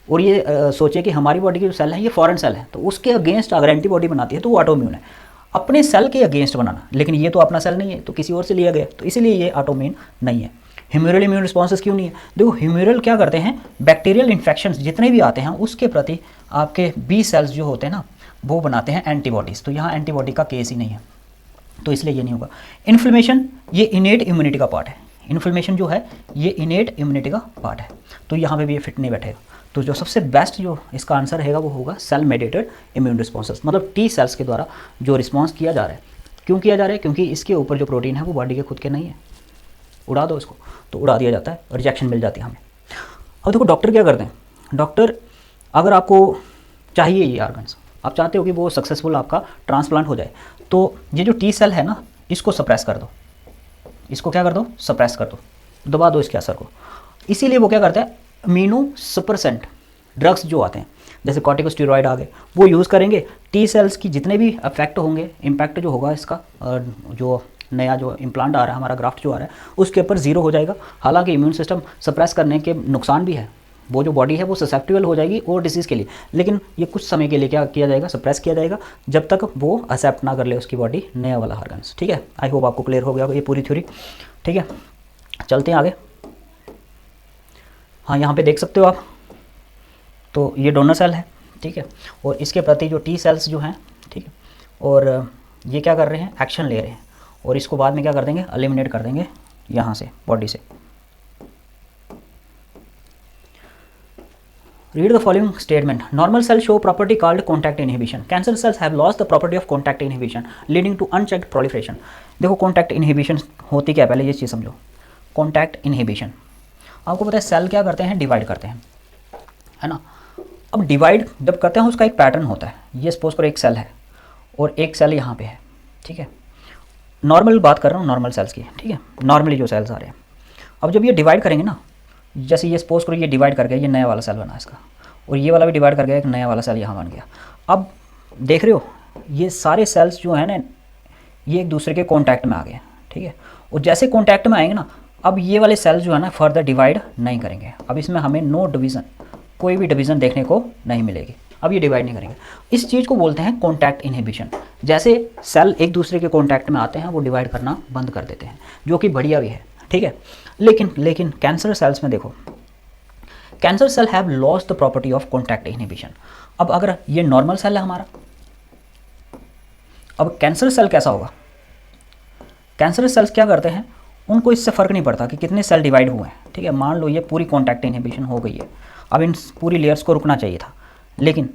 A: और ये सोचे कि हमारी बॉडी की जो सेल है ये फॉरेन सेल है, तो उसके अगेंस्ट अगर एंटीबॉडी बनाती है तो वो ऑटो इम्यून है। अपने सेल के अगेंस्ट बनाना, लेकिन ये तो अपना सेल नहीं है, तो किसी और से लिया गया, तो इसीलिए ये ऑटो इम्यून नहीं है। ह्यूमरल इम्यून रिस्पॉन्सेस क्यों नहीं है, देखो ह्यूमरल क्या करते हैं, बैक्टीरियल इन्फेक्शंस जितने भी आते हैं उसके प्रति आपके बी सेल्स जो होते हैं ना, वो बनाते हैं एंटीबॉडीज़, तो यहाँ एंटीबॉडी का केस ही नहीं है, तो इसलिए ये नहीं होगा। इन्फ्लेमेशन ये इनेट इम्यूनिटी का पार्ट है, इन्फ्लेमेशन जो है ये इनेट इम्यूनिटी का पार्ट है, तो यहाँ पे भी ये फिट नहीं बैठेगा। तो जो सबसे बेस्ट जो इसका आंसर रहेगा वो होगा सेल मेडिएटेड इम्यून रिस्पॉन्सेस, मतलब टी सेल्स के द्वारा जो रिस्पॉन्स किया जा रहा है। क्यों किया जा रहा है, क्योंकि इसके ऊपर जो प्रोटीन है वो बॉडी के खुद के नहीं है, उड़ा दो इसको, तो उड़ा दिया जाता है, रिजेक्शन मिल जाती है हमें। अब देखो डॉक्टर क्या करते हैं, डॉक्टर अगर आपको चाहिए ये ऑर्गन्स, आप चाहते हो कि वो सक्सेसफुल आपका ट्रांसप्लांट हो जाए, तो ये जो टी सेल है ना, इसको सप्रेस कर दो, इसको क्या कर दो, सप्रेस कर दो, दबा दो इसके असर को। इसीलिए वो क्या करता है, इम्यूनो सप्रेसेंट ड्रग्स जो आते हैं, जैसे कॉर्टिकोस्टेरॉइड आ गए, वो यूज़ करेंगे। टी सेल्स की जितने भी इफेक्ट होंगे, इम्पैक्ट जो होगा इसका, जो नया जो इम्प्लांट आ रहा है, हमारा ग्राफ्ट जो आ रहा है, उसके ऊपर जीरो हो जाएगा। हालांकि इम्यून सिस्टम सप्रेस करने के नुकसान भी है, वो जो बॉडी है वो ससेप्टिबल हो जाएगी और डिसीज़ के लिए, लेकिन ये कुछ समय के लिए क्या किया जाएगा, सप्रेस किया जाएगा, जब तक वो एक्सेप्ट ना कर ले उसकी बॉडी नया वाला ऑर्गन्स, ठीक है। आई होप आपको क्लियर हो गया ये पूरी थ्योरी, ठीक है। चलते हैं आगे। हाँ, यहाँ पे देख सकते हो आप, तो ये डोनर सेल है, ठीक है, और इसके प्रति जो टी सेल्स जो हैं, ठीक है, और ये क्या कर रहे हैं, एक्शन ले रहे हैं, और इसको बाद में क्या कर देंगे, एलिमिनेट कर देंगे यहाँ से, बॉडी से। Read the following statement. Normal cells show property called contact inhibition. Cancer cells have lost the property of contact inhibition, leading to unchecked proliferation. देखो contact inhibition होती क्या है, पहले ये चीज़ समझो। contact inhibition, आपको पता है सेल क्या करते हैं, डिवाइड करते हैं, है ना। अब डिवाइड जब करते हैं उसका एक पैटर्न होता है। ये सपोज करो एक सेल है और एक सेल यहाँ पे है, ठीक है। नॉर्मल बात कर रहा हूँ, नॉर्मल सेल्स की, ठीक है, नॉर्मली जो सेल्स आ रहे हैं। अब जब ये डिवाइड करेंगे ना, जैसे ये सपोज करो ये डिवाइड कर गया, ये नया वाला सेल बना इसका, और ये वाला भी डिवाइड कर गया, एक नया वाला सेल यहाँ बन गया। अब देख रहे हो ये सारे सेल्स जो है ना, ये एक दूसरे के कॉन्टैक्ट में आ गए, ठीक है। और जैसे कॉन्टैक्ट में आएंगे ना, अब ये वाले सेल्स जो है ना फर्दर डिवाइड नहीं करेंगे। अब इसमें हमें नो डिवीज़न, कोई भी डिवीज़न देखने को नहीं मिलेगी। अब ये डिवाइड नहीं करेंगे। इस चीज़ को बोलते हैं कॉन्टैक्ट इनहिबिशन। जैसे सेल एक दूसरे के कॉन्टैक्ट में आते हैं, वो डिवाइड करना बंद कर देते हैं, जो कि बढ़िया भी है, ठीक है। लेकिन कैंसर सेल्स में देखो, cancer cell have lost the property of contact inhibition. अब अगर ये नॉर्मल सेल है हमारा, अब कैंसर सेल कैसा होगा, कैंसर सेल्स क्या करते हैं, उनको इससे फ़र्क नहीं पड़ता कि कितने सेल डिवाइड हुए हैं, ठीक है। मान लो ये पूरी कॉन्टैक्ट इनहिबिशन हो गई है, अब इन पूरी लेयर्स को रुकना चाहिए था, लेकिन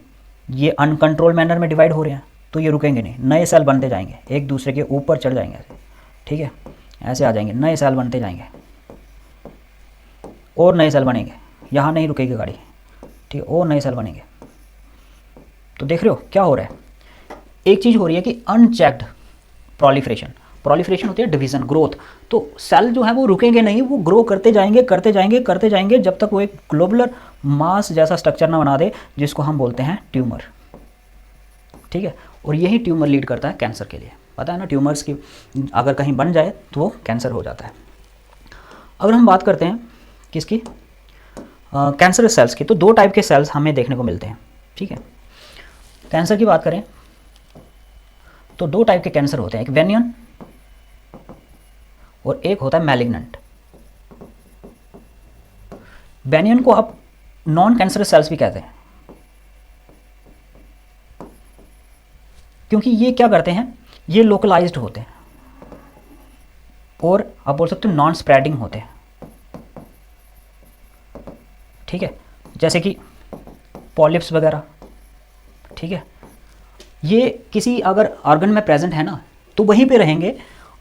A: ये अनकंट्रोल मैनर में डिवाइड हो रहे हैं तो ये रुकेंगे नहीं, नए सेल बनते जाएंगे, एक दूसरे के ऊपर चढ़ जाएंगे ऐसे, ठीक है, ऐसे आ जाएंगे, नए सेल बनते जाएंगे और नए सेल बनेंगे, यहाँ नहीं रुकेगी गाड़ी, ठीक है, और नए सेल बनेंगे। तो देख रहे हो क्या हो रहा है, एक चीज़ हो रही है कि अनचेक्ड प्रोलिफरेशन, प्रोलिफरेशन होती है डिवीज़न, ग्रोथ। तो सेल जो है वो रुकेंगे नहीं, वो ग्रो करते जाएंगे करते जाएंगे करते जाएंगे जब तक वो एक ग्लोबुलर मास जैसा स्ट्रक्चर ना बना दे, जिसको हम बोलते हैं ट्यूमर, ठीक है। और यही ट्यूमर लीड करता है कैंसर के लिए, पता है ना, ट्यूमर्स की अगर कहीं बन जाए तो वो कैंसर हो जाता है। अगर हम बात करते हैं किसकी, कैंसर सेल्स की, तो दो टाइप के सेल्स हमें देखने को मिलते हैं, ठीक है। कैंसर की बात करें तो दो टाइप के कैंसर होते हैं, एक वेनियन और एक होता है मैलिग्नेंट। बेनियन को आप नॉन कैंसरस सेल्स भी कहते हैं, क्योंकि ये क्या करते हैं, ये लोकलाइज्ड होते हैं और आप बोल सकते हो नॉन स्प्रेडिंग होते हैं, ठीक है, जैसे कि पॉलिप्स वगैरह, ठीक है। ये किसी अगर ऑर्गन में प्रेजेंट है ना तो वहीं पे रहेंगे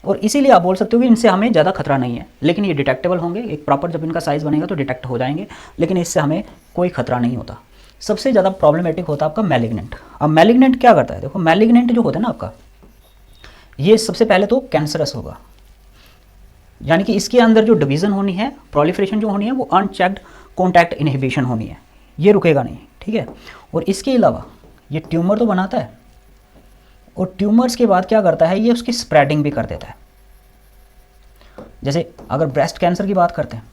A: और इसीलिए आप बोल सकते हो कि इनसे हमें ज़्यादा खतरा नहीं है, लेकिन ये डिटेक्टेबल होंगे, एक प्रॉपर जब इनका साइज़ बनेगा तो डिटेक्ट हो जाएंगे, लेकिन इससे हमें कोई खतरा नहीं होता। सबसे ज़्यादा प्रॉब्लमेटिक होता है आपका मैलिग्नेंट। अब मैलिग्नेंट क्या करता है, देखो मैलिग्नेंट जो होता है ना आपका, ये सबसे पहले तो कैंसरस होगा, यानी कि इसके अंदर जो डिवीज़न होनी है, प्रोलिफरेशन जो होनी है, वो अनचेक्ड कॉन्टैक्ट इनहिबिशन होनी है, ये रुकेगा नहीं, ठीक है। और इसके अलावा ये ट्यूमर तो बनाता है और ट्यूमर्स के बाद क्या करता है, ये उसकी स्प्रेडिंग भी कर देता है। जैसे अगर ब्रेस्ट कैंसर की बात करते हैं,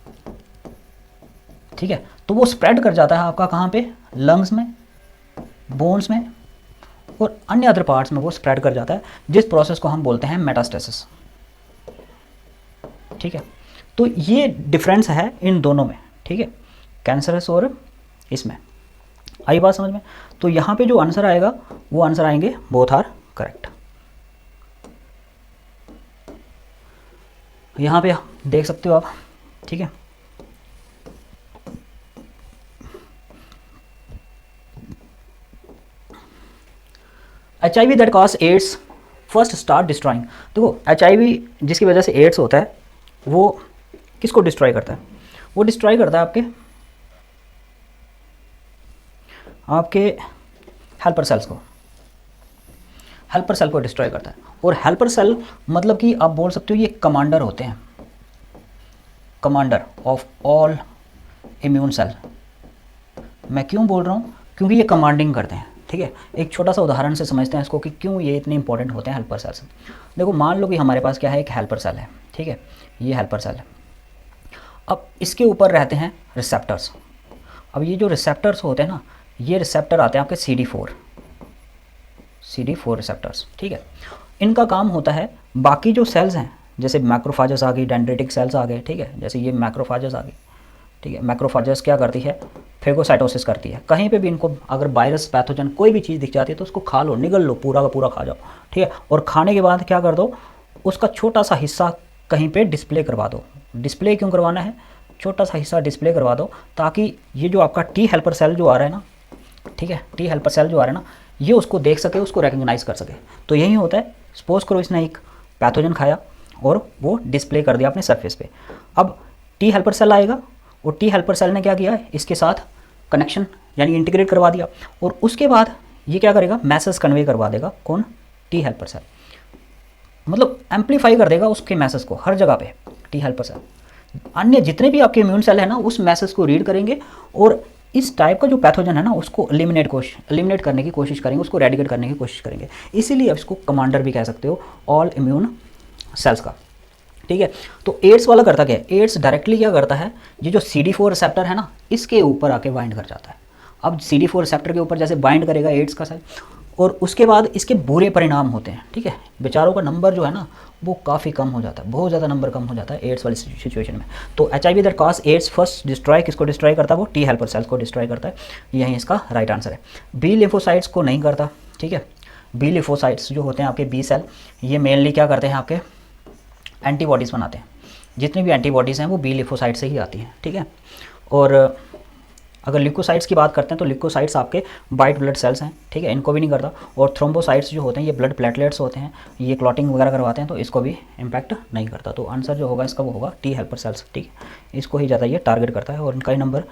A: ठीक है, तो वो स्प्रेड कर जाता है आपका कहाँ पे, लंग्स में, बोन्स में और अन्य अदर पार्ट्स में वो स्प्रेड कर जाता है, जिस प्रोसेस को हम बोलते हैं मेटास्टेसिस, ठीक है। तो ये डिफरेंस है इन दोनों में, ठीक है, कैंसरस और इसमें। आई बात समझ में। तो यहाँ पे जो आंसर आएगा वो आंसर आएंगे बोथ आर करेक्ट। यहाँ पे देख सकते हो आप, ठीक है। HIV that cause AIDS first start destroying. देखो HIV जिसकी वजह से एड्स होता है वो किसको डिस्ट्रॉय करता है, वो डिस्ट्रॉय करता है आपके हेल्पर सेल्स को, हेल्पर सेल को डिस्ट्रॉय करता है। और हेल्पर सेल मतलब कि आप बोल सकते हो ये कमांडर होते हैं, commander of all immune cell. मैं क्यों बोल रहा हूँ, क्योंकि ये कमांडिंग करते हैं, ठीक है। एक छोटा सा उदाहरण से समझते हैं इसको कि क्यों ये इतने इंपॉर्टेंट होते हैं हेल्पर सेल्स। देखो मान लो कि हमारे पास क्या है, एक हेल्पर सेल है, ठीक है, ये हेल्पर सेल है। अब इसके ऊपर रहते हैं रिसेप्टर्स। अब ये जो रिसेप्टर्स होते हैं ना, ये रिसेप्टर आते हैं आपके CD4 रिसेप्टर्स, ठीक है। इनका काम होता है बाकी जो सेल्स हैं, जैसे मैक्रोफाजस आ गई, डेंड्रिटिक सेल्स आ गए, ठीक है, जैसे ये मैक्रोफाजस आ गई, ठीक है। मैक्रोफाजस क्या करती है, फेगोसाइटोसिस करती है। कहीं पे भी इनको अगर वायरस पैथोजन कोई भी चीज़ दिख जाती है तो उसको खा लो, निगल लो, पूरा का पूरा खा जाओ, ठीक है। और खाने के बाद क्या कर दो, उसका छोटा सा हिस्सा कहीं पे डिस्प्ले करवा दो। डिस्प्ले क्यों करवाना है, छोटा सा हिस्सा डिस्प्ले करवा दो ताकि ये जो आपका T हेल्पर सेल जो आ रहा है ना, ठीक है, T हेल्पर सेल जो आ रहा है ना, ये उसको देख सके, उसको रिकग्नाइज कर सके। तो यही होता है, सपोज करो इसने एक पैथोजन खाया और वो डिस्प्ले कर दिया अपने सरफेस पे। अब T हेल्पर सेल आएगा और T हेल्पर सेल ने क्या किया, इसके साथ कनेक्शन यानी इंटीग्रेट करवा दिया, और उसके बाद ये क्या करेगा, मैसेज कन्वे करवा देगा, कौन, T हेल्पर सेल, मतलब एम्पलीफाई कर देगा उसके मैसेज को हर जगह पे T हेल्पर सेल। अन्य जितने भी आपके इम्यून सेल है ना, उस मैसेज को रीड करेंगे और इस टाइप का जो पैथोजन है ना उसको एलिमिनेट करने की कोशिश करेंगे, उसको रेडिकेट करने की कोशिश करेंगे। इसीलिए इसको कमांडर भी कह सकते हो ऑल इम्यून सेल्स का, ठीक है। तो एड्स वाला करता क्या है, एड्स डायरेक्टली क्या करता है, ये जो CD4 रिसेप्टर है ना, इसके ऊपर आके बाइंड कर जाता है। अब CD4 रिसेप्टर के ऊपर जैसे बाइंड करेगा एड्स का सेल, और उसके बाद इसके बुरे परिणाम होते हैं, ठीक है। बेचारों का नंबर जो है ना वो काफ़ी कम हो जाता है, बहुत ज़्यादा नंबर कम हो जाता है एड्स वाली सिचुएशन में। तो HIV that cause AIDS first destroy किसको डिस्ट्रॉय करता है, वो T हेल्पर सेल्स को डिस्ट्रॉय करता है। यही इसका राइट आंसर है। B लिम्फोसाइट्स को नहीं करता, ठीक है। B लिम्फोसाइट्स जो होते हैं आपके B सेल, ये मेनली क्या करते हैं, आपके एंटीबॉडीज़ बनाते हैं। जितनी भी एंटीबॉडीज़ हैं वो B लिम्फोसाइट से ही आती हैं, ठीक है। और अगर ल्यूकोसाइट्स की बात करते हैं तो ल्यूकोसाइट्स आपके वाइट ब्लड सेल्स हैं, ठीक है, इनको भी नहीं करता। और थ्रोम्बोसाइट्स जो होते हैं ये ब्लड प्लेटलेट्स होते हैं, ये क्लॉटिंग वगैरह करवाते हैं, तो इसको भी इम्पैक्ट नहीं करता। तो आंसर जो होगा इसका वो होगा टी हेल्पर सेल्स, ठीक है, इसको ही ज़्यादा ये टारगेट करता है और इनका ही नंबर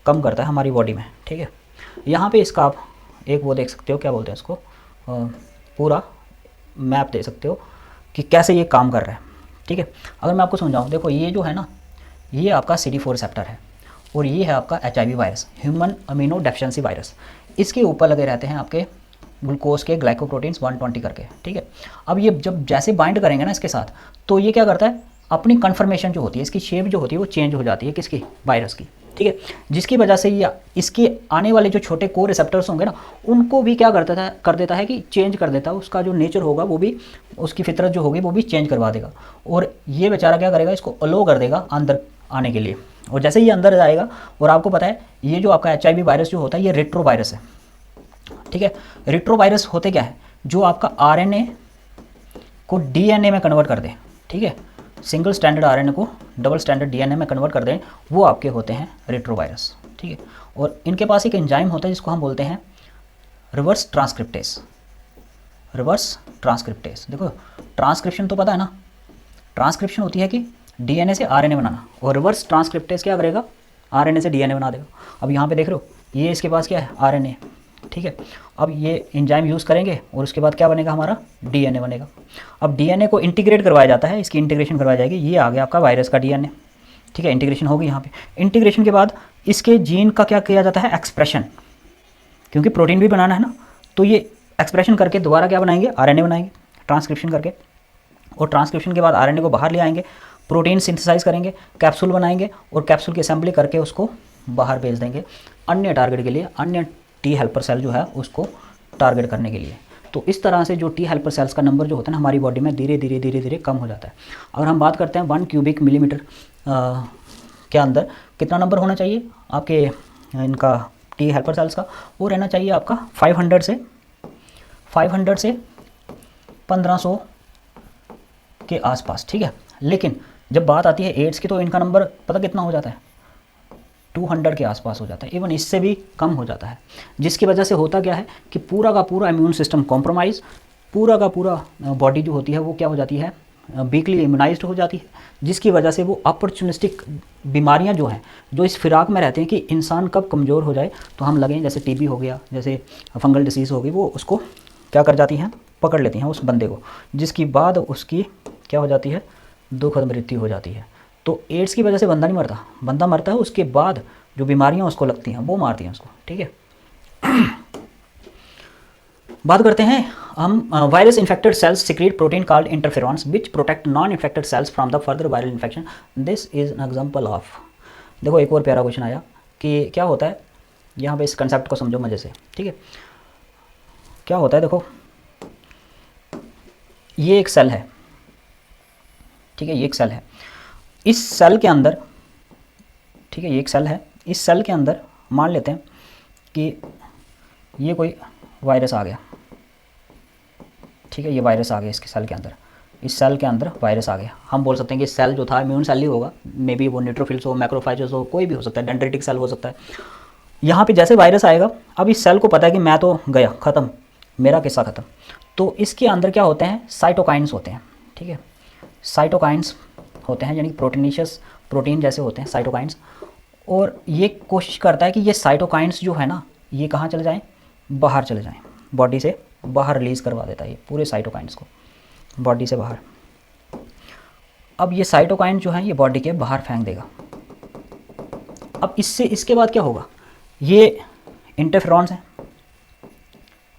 A: कम करता है हमारी बॉडी में, ठीक है। यहाँ पर इसका आप एक वो देख सकते हो, क्या बोलते हैं इसको, पूरा मैप दे सकते हो कि कैसे ये काम कर रहा है, ठीक है। अगर मैं आपको समझाऊँ, देखो ये जो है ना, ये आपका CD4 रिसेप्टर है और ये है आपका HIV virus, human amino deficiency virus. इसके ऊपर लगे रहते हैं आपके ग्लूकोज के ग्लाइकोप्रोटीन्स 120 करके, ठीक है। अब ये जब जैसे बाइंड करेंगे ना इसके साथ, तो ये क्या करता है, अपनी कन्फर्मेशन जो होती है, इसकी शेप जो होती है वो चेंज हो जाती है, किसकी, वायरस की, ठीक है। जिसकी वजह से ये इसके आने वाले जो छोटे कोर रिसेप्टर्स होंगे ना, उनको भी क्या कर देता है कि चेंज कर देता है, उसका जो नेचर होगा वो भी, उसकी फितरत जो होगी वो भी चेंज करवा देगा। और ये बेचारा क्या करेगा, इसको अलो कर देगा अंदर आने के लिए। और जैसे ये अंदर जाएगा, और आपको पता है ये जो आपका HIV वायरस जो होता है ये रेट्रो वायरस है, ठीक है। रेट्रो वायरस होते क्या है, जो आपका RNA को DNA में कन्वर्ट कर दे, ठीक है, सिंगल स्टैंडर्ड RNA को डबल स्टैंडर्ड DNA में कन्वर्ट कर दें, वो आपके होते हैं रेट्रो वायरस, ठीक है। और इनके पास एक एंजाइम होता है जिसको हम बोलते हैं रिवर्स ट्रांसक्रिप्टेस। रिवर्स ट्रांसक्रिप्टेस, देखो ट्रांसक्रिप्शन तो पता है ना, ट्रांसक्रिप्शन होती है कि DNA से RNA बनाना, और रिवर्स ट्रांसक्रिप्टेस क्या करेगा, RNA से DNA बना देगा। अब यहाँ पे देख रहे हो, ये इसके पास क्या है, RNA, ठीक है। अब ये एंजाइम यूज़ करेंगे और उसके बाद क्या बनेगा, हमारा DNA बनेगा। अब DNA को इंटीग्रेट करवाया जाता है, इसकी इंटीग्रेशन करवाई जाएगी, ये आ गया आपका वायरस का DNA, ठीक है। इंटीग्रेशन होगी यहाँ पे, इंटीग्रेशन के बाद इसके जीन का क्या किया जाता है, एक्सप्रेशन, क्योंकि प्रोटीन भी बनाना है ना, तो ये एक्सप्रेशन करके दोबारा क्या बनाएंगे, RNA बनाएंगे ट्रांसक्रिप्शन करके। और ट्रांसक्रिप्शन के बाद RNA को बाहर ले आएंगे, प्रोटीन सिंथेसाइज करेंगे, कैप्सूल बनाएंगे और कैप्सूल की असेंबली करके उसको बाहर भेज देंगे अन्य टारगेट के लिए, अन्य टी हेल्पर सेल जो है उसको टारगेट करने के लिए। तो इस तरह से जो टी हेल्पर सेल्स का नंबर जो होता है ना हमारी बॉडी में धीरे धीरे कम हो जाता है। अगर हम बात करते हैं 1 क्यूबिक मिलीमीटर के अंदर कितना नंबर होना चाहिए आपके इनका टी हेल्पर सेल्स का, वो रहना चाहिए आपका 500 से 1500 के आसपास, ठीक है। लेकिन जब बात आती है एड्स की तो इनका नंबर पता कितना हो जाता है, 200 के आसपास हो जाता है, इवन इससे भी कम हो जाता है। जिसकी वजह से होता क्या है कि पूरा का पूरा इम्यून सिस्टम कॉम्प्रोमाइज़, पूरा का पूरा बॉडी जो होती है वो क्या हो जाती है, वीकली इम्यूनाइज्ड हो जाती है, जिसकी वजह से वो अपॉर्चुनिस्टिक बीमारियां जो हैं, जो इस फिराक में रहते हैं कि इंसान कब कमज़ोर हो जाए तो हम लगें, जैसे टीबी हो गया, जैसे फंगल डिसीज़ हो गई, वो उसको क्या कर जाती हैं, पकड़ लेती हैं उस बंदे को, जिसकी बाद उसकी क्या हो जाती है, दुखद मृत्यु हो जाती है। तो एड्स की वजह से बंदा नहीं मरता, बंदा मरता है उसके बाद जो बीमारियां उसको लगती हैं वो मारती हैं उसको, ठीक है। बात करते हैं हम virus infected cells secrete protein called interferons which protect non infected cells from the further viral infection, this is an example of. देखो एक और प्यारा क्वेश्चन आया कि क्या होता है, यहाँ पे इस कंसेप्ट को समझो मज़े से, ठीक है। क्या होता है, देखो ये एक सेल है, ठीक है, ये एक सेल है, इस सेल के अंदर, ठीक है, ये एक सेल है, इस सेल के अंदर मान लेते हैं कि ये कोई वायरस आ गया, ठीक है, ये वायरस आ गया इसके सेल के अंदर, इस सेल के अंदर वायरस आ गया। हम बोल सकते हैं कि सेल जो था इम्यून सेल ही होगा, मे बी वो न्यूट्रोफिल्स हो, मैक्रोफाइजस हो, कोई भी हो सकता है, डेंड्रिटिक सेल हो सकता है। यहाँ पे जैसे वायरस आएगा, अब इस सेल को पता है कि मैं तो गया, ख़त्म, मेरा किस्सा ख़त्म। तो इसके अंदर क्या होते हैं, साइटोकाइंस होते हैं, ठीक है, साइटोकाइंस होते हैं, यानी प्रोटीनिशियस प्रोटीन जैसे होते हैं साइटोकाइंस। और ये कोशिश करता है कि ये साइटोकाइंस जो है ना, ये कहाँ चले जाएं, बाहर चले जाएं, बॉडी से बाहर रिलीज़ करवा देता है ये पूरे साइटोकाइंस को बॉडी से बाहर। अब ये साइटोकाइन जो है ये बॉडी के बाहर फेंक देगा। अब इससे इसके बाद क्या होगा, ये इंटरफेरॉन्स हैं,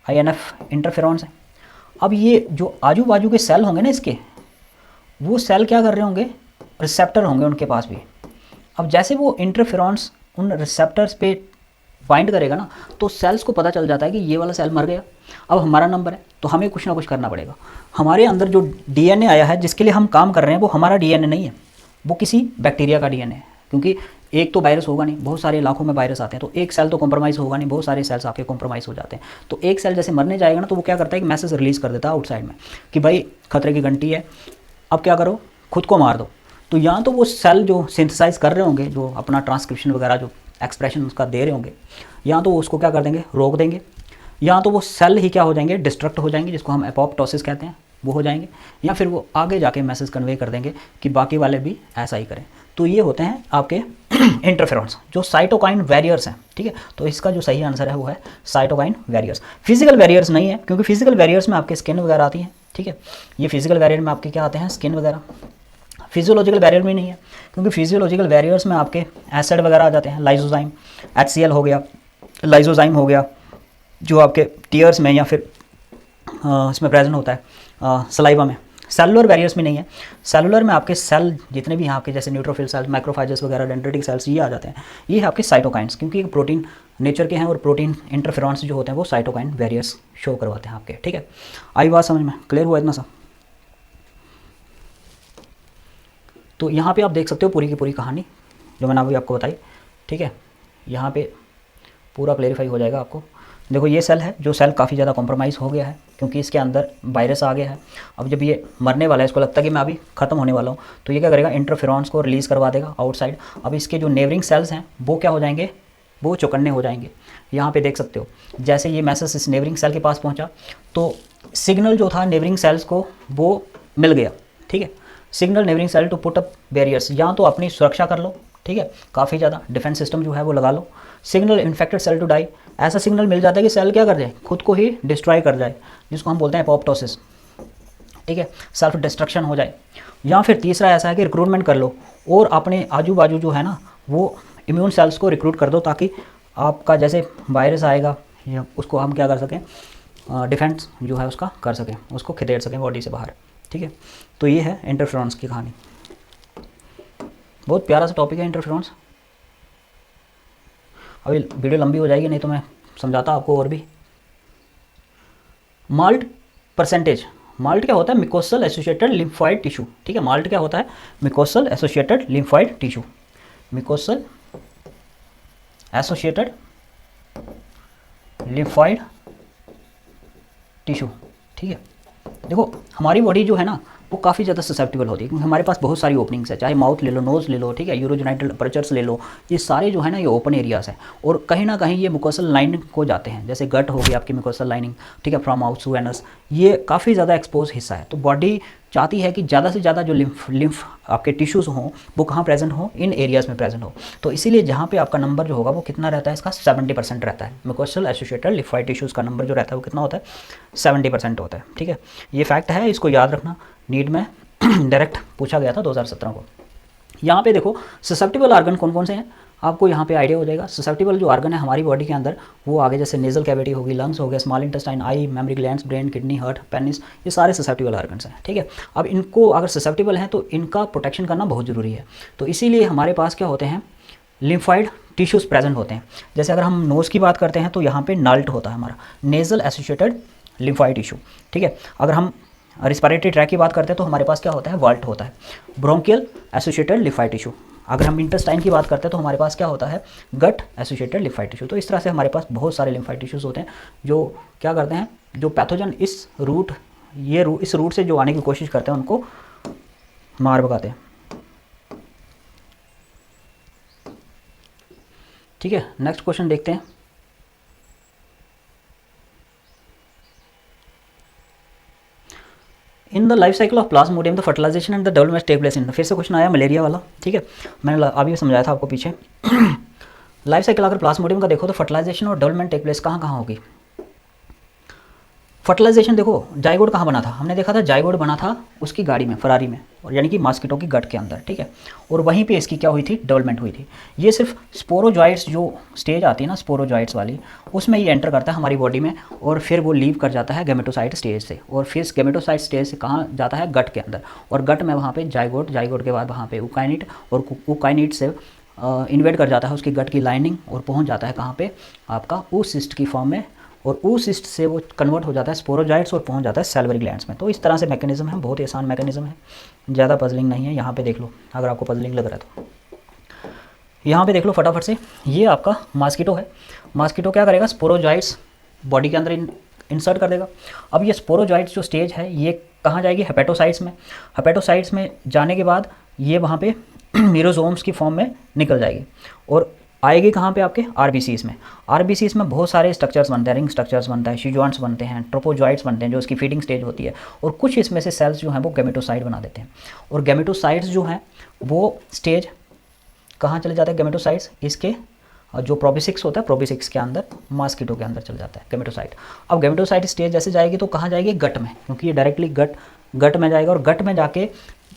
A: INF इंटरफेरॉन्स हैं। अब ये जो आजू बाजू के सेल होंगे ना इसके, वो सेल क्या कर रहे होंगे, रिसेप्टर होंगे उनके पास भी। अब जैसे वो इंटरफेरॉन्स उन रिसेप्टर्स पे बाइंड करेगा ना, तो सेल्स को पता चल जाता है कि ये वाला सेल मर गया, अब हमारा नंबर है, तो हमें कुछ ना कुछ करना पड़ेगा। हमारे अंदर जो DNA आया है जिसके लिए हम काम कर रहे हैं, वो हमारा DNA नहीं है, वो किसी बैक्टीरिया का DNA है। क्योंकि एक तो वायरस होगा नहीं, बहुत सारे इलाकों में वायरस आते हैं, तो एक सेल तो कॉम्प्रोमाइज़ होगा नहीं, बहुत सारे सेल्स आपके कॉम्प्रोमाइज़ हो जाते हैं। तो एक सेल जैसे मरने जाएगा ना, तो वो क्या करता है कि मैसेज रिलीज़ कर देता है आउटसाइड में कि भाई खतरे की घंटी है, अब क्या करो, खुद को मार दो। तो यहाँ तो वो सेल जो सिंथेसाइज कर रहे होंगे, जो अपना ट्रांसक्रिप्शन वगैरह जो एक्सप्रेशन उसका दे रहे होंगे, या तो वो उसको क्या कर देंगे, रोक देंगे, या तो वो सेल ही क्या हो जाएंगे, डिस्ट्रक्ट हो जाएंगे, जिसको हम एपोप्टोसिस कहते हैं, वो हो जाएंगे, या फिर वो आगे जाके मैसेज कन्वे कर देंगे कि बाकी वाले भी ऐसा ही करें। तो ये होते हैं आपके इंटरफेरॉन्स जो साइटोकाइन वैरियर्स हैं, ठीक है। तो इसका जो सही आंसर है वो है साइटोकाइन वैरियर्स। फिजिकल वैरियर्स नहीं है, क्योंकि फिजिकल वैरियर्स में आपके स्किन वगैरह आती हैं, ठीक है। ये फिजिकल वैरियर में आपके क्या आते हैं, स्किन वगैरह। फिजियोलॉजिकल बैरियर में नहीं है, क्योंकि फिजियोलॉजिकल बैरियर्स में आपके एसिड वगैरह आ जाते हैं, लाइसोजाइम, HCl हो गया, लाइसोजाइम हो गया, जो आपके टीयर्स में या फिर इसमें प्रेजेंट होता है सलाइवा में। सेलुलर बैरियर्स में नहीं है। सेलुलर में आपके सेल जितने भी हैं आपके, जैसे न्यूट्रोफिल सेल्स, माइक्रोफाइजस वगैरह, डेंड्रिटिक सेल्स, ये आ जाते हैं। ये है आपके साइटोकाइंस, क्योंकि प्रोटीन नेचर के हैं और प्रोटीन इंटरफेरॉन्स जो होते हैं वो साइटोकाइन बैरियर्स शो करवाते हैं आपके, ठीक है। आई बात समझ में, क्लियर हुआ इतना सा? तो यहाँ पे आप देख सकते हो पूरी की पूरी कहानी जो मैंने अभी आपको बताई, ठीक है। यहाँ पे पूरा क्लेरिफाई हो जाएगा आपको। देखो ये सेल है, जो सेल काफ़ी ज़्यादा कॉम्प्रोमाइज़ हो गया है, क्योंकि इसके अंदर वायरस आ गया है। अब जब ये मरने वाला है, इसको लगता है कि मैं अभी ख़त्म होने वाला हूँ, तो ये क्या करेगा, इंटरफेरॉन्स को रिलीज़ करवा देगा आउटसाइड। अब इसके जो नेबरिंग सेल्स हैं वो क्या हो जाएंगे, वो चौकन्ने हो जाएंगे। यहाँ पे देख सकते हो, जैसे ये मैसेज इस नेबरिंग सेल के पास पहुँचा, तो सिग्नल जो था नेबरिंग सेल्स को वो मिल गया, ठीक है। Signal neighbouring cell to put up barriers, या तो अपनी सुरक्षा कर लो, ठीक है, काफ़ी ज़्यादा डिफेंस सिस्टम जो है वो लगा लो। Signal infected cell to die, ऐसा सिग्नल मिल जाता है कि सेल क्या कर जाए, खुद को ही डिस्ट्रॉय कर जाए, जिसको हम बोलते हैं एपोप्टोसिस, ठीक है, सेल्फ डिस्ट्रक्शन हो जाए। या फिर तीसरा ऐसा है कि रिक्रूटमेंट कर लो और अपने आजू बाजू जो है ना वो इम्यून सेल्स को रिक्रूट कर दो, ताकि आपका जैसे वायरस आएगा या उसको हम क्या कर सकें, डिफेंस जो है उसका कर सकें, उसको खदेड़ सकें बॉडी से बाहर, ठीक है। तो ये है इंटरफेरॉन्स की कहानी। बहुत प्यारा सा टॉपिक है इंटरफेरॉन्स। अभी वीडियो लंबी हो जाएगी, नहीं तो मैं समझाता आपको और भी। माल्ट परसेंटेज, माल्ट क्या होता है, मिकोसल एसोसिएटेड लिम्फॉइड टिश्यू, ठीक है। माल्ट क्या होता है, mucosal associated lymphoid tissue, mucosal associated lymphoid tissue, ठीक है। देखो हमारी बॉडी जो है ना वो काफ़ी ज़्यादा ससेप्टिबल होती है, क्योंकि हमारे पास बहुत सारी ओपनिंग्स है, चाहे माउथ ले लो, नोज़ ले लो, ठीक है, यूरोजेनाइटल अपर्चर्स ले लो, ये सारे जो है ना ये ओपन एरियाज हैं, और कहीं ना कहीं ये मुकोसल लाइनिंग को जाते हैं, जैसे गट हो गई आपकी मुकोसल लाइनिंग, ठीक है, फ्रॉम माउथ टू एनस, ये काफ़ी ज़्यादा एक्सपोज हिस्सा है। तो बॉडी चाहती है कि ज़्यादा से ज़्यादा जो लिम्फ आपके टिश्यूज़ हों वो कहाँ प्रेजेंट हो, इन एरियाज़ में प्रेजेंट हो। तो इसीलिए जहाँ पे आपका नंबर जो होगा वो कितना रहता है, इसका 70% रहता है। मुकोसल एसोसिएटेड लिम्फॉइड टिश्यूज़ का नंबर जो रहता है वो कितना होता है, 70% होता है, ठीक है। ये फैक्ट है, इसको याद रखना, नीट में डायरेक्ट पूछा गया था 2017 को। यहाँ पे देखो ससेप्टिबल आर्गन कौन कौन से हैं, आपको यहाँ पे आइडिया हो जाएगा। ससेप्टिबल जो आर्गन है हमारी बॉडी के अंदर वो आगे जैसे नेजल कैविटी होगी, लंग्स हो गया, small intestine, eye, mammary glands, brain, kidney, heart, penis, ये सारे ससेप्टिबल आर्गन्स हैं, ठीक है। अब इनको अगर ससेप्टिबल हैं तो इनका प्रोटेक्शन करना बहुत ज़रूरी है। तो इसीलिए हमारे पास क्या होते हैं, लिम्फॉइड टिश्यूज़ प्रेजेंट होते हैं। जैसे अगर हम नोज़ की बात करते हैं तो यहाँ पे नाल्ट होता है हमारा, नेजल एसोसिएटेड लिम्फॉइड टिश्यू, ठीक है। अगर हम रिस्पिरेटरी ट्रैक की बात करते हैं तो हमारे पास क्या होता है, वाल्ट होता है, ब्रोंकियल एसोसिएटेड लिम्फॉइड टिश्यू। अगर हम इंटेस्टाइन की बात करते हैं तो हमारे पास क्या होता है, गट एसोसिएटेड लिम्फॉइड टिश्यू। तो इस तरह से हमारे पास बहुत सारे लिम्फॉइड टिश्यूज़ होते हैं जो क्या करते हैं, जो पैथोजन इस रूट से जो आने की कोशिश करते हैं उनको मार भगाते हैं, ठीक है। नेक्स्ट क्वेश्चन देखते हैं। In the life cycle of plasmodium the fertilization and the development take place in, फिर से क्वेश्चन आया मलेरिया वाला, ठीक है। मैंने अभी समझाया था आपको पीछे। लाइफ साइकिल अगर प्लाज्मोडियम का देखो तो फर्टिलाइजेशन और डेवलपमेंट टेक प्लेस कहाँ कहाँ होगी। फर्टिलाइजेशन देखो, जाइगोट कहाँ बना था, हमने देखा था जाइगोट बना था उसकी गाड़ी में, फरारी में, और यानी कि मॉस्किटो की गट के अंदर, ठीक है। और वहीं पे इसकी क्या हुई थी, डेवलपमेंट हुई थी। ये सिर्फ स्पोरोजॉइट्स जो स्टेज आती है ना, स्पोरोजॉइट्स वाली, उसमें ये एंटर करता है हमारी बॉडी में, और फिर वो लीव कर जाता है गेमेटोसाइट स्टेज से, और फिर गेमेटोसाइट स्टेज से कहाँ जाता है, गट के अंदर, और गट में वहाँ पे जाइगोट, जाइगोट के बाद वहाँ पे उकाइनिट, और उकाइनिट से इन्वेट कर जाता है उसकी गट की लाइनिंग, और पहुँच जाता है कहाँ पे, आपका ऊसिस्ट की फॉर्म में, और ऊसिस्ट से वो कन्वर्ट हो जाता है स्पोरोजाइट्स और पहुंच जाता है सैलिवरी ग्लैंड्स में। तो इस तरह से मैकेनिज्म है, बहुत ही आसान मैकेनिज्म है, ज़्यादा पजलिंग नहीं है। यहाँ पे देख लो अगर आपको पजलिंग लग रहा है तो, यहाँ पे देख लो फटाफट से, ये आपका मॉस्किटो है। मॉस्किटो क्या करेगा, स्पोरोजाइट्स बॉडी के अंदर इंसर्ट कर देगा। अब ये स्पोरोजाइट्स जो स्टेज है ये कहाँ जाएगी, हेपेटोसाइट्स में। हेपेटोसाइट्स में जाने के बाद ये वहाँ पे मीरोजोम्स की फॉर्म में निकल जाएगी, और आएगी कहाँ पे आपके आरबीसीज में। आरबीसीज में बहुत सारे स्ट्रक्चर्स बनते हैं, रिंग स्ट्रक्चर्स बनता है, शीजॉइंट्स बनते हैं, ट्रोपोजॉइट्स बनते हैं जो इसकी फीडिंग स्टेज होती है, और कुछ इसमें से सेल्स जो हैं वो गैमेटोसाइट बना देते हैं। और गैमेटोसाइट्स जो हैं वो स्टेज कहाँ चले जाते हैं गैमेटोसाइट्स, इसके जो प्रोबिसिक्स होता है, प्रोबिसिक्स के अंदर मॉस्किटो के अंदर चल जाता है गैमेटोसाइट। अब गैमेटोसाइट स्टेज जैसे जाएगी तो कहाँ जाएगी, गट में, क्योंकि ये डायरेक्टली गट में जाएगा, और गट में जाके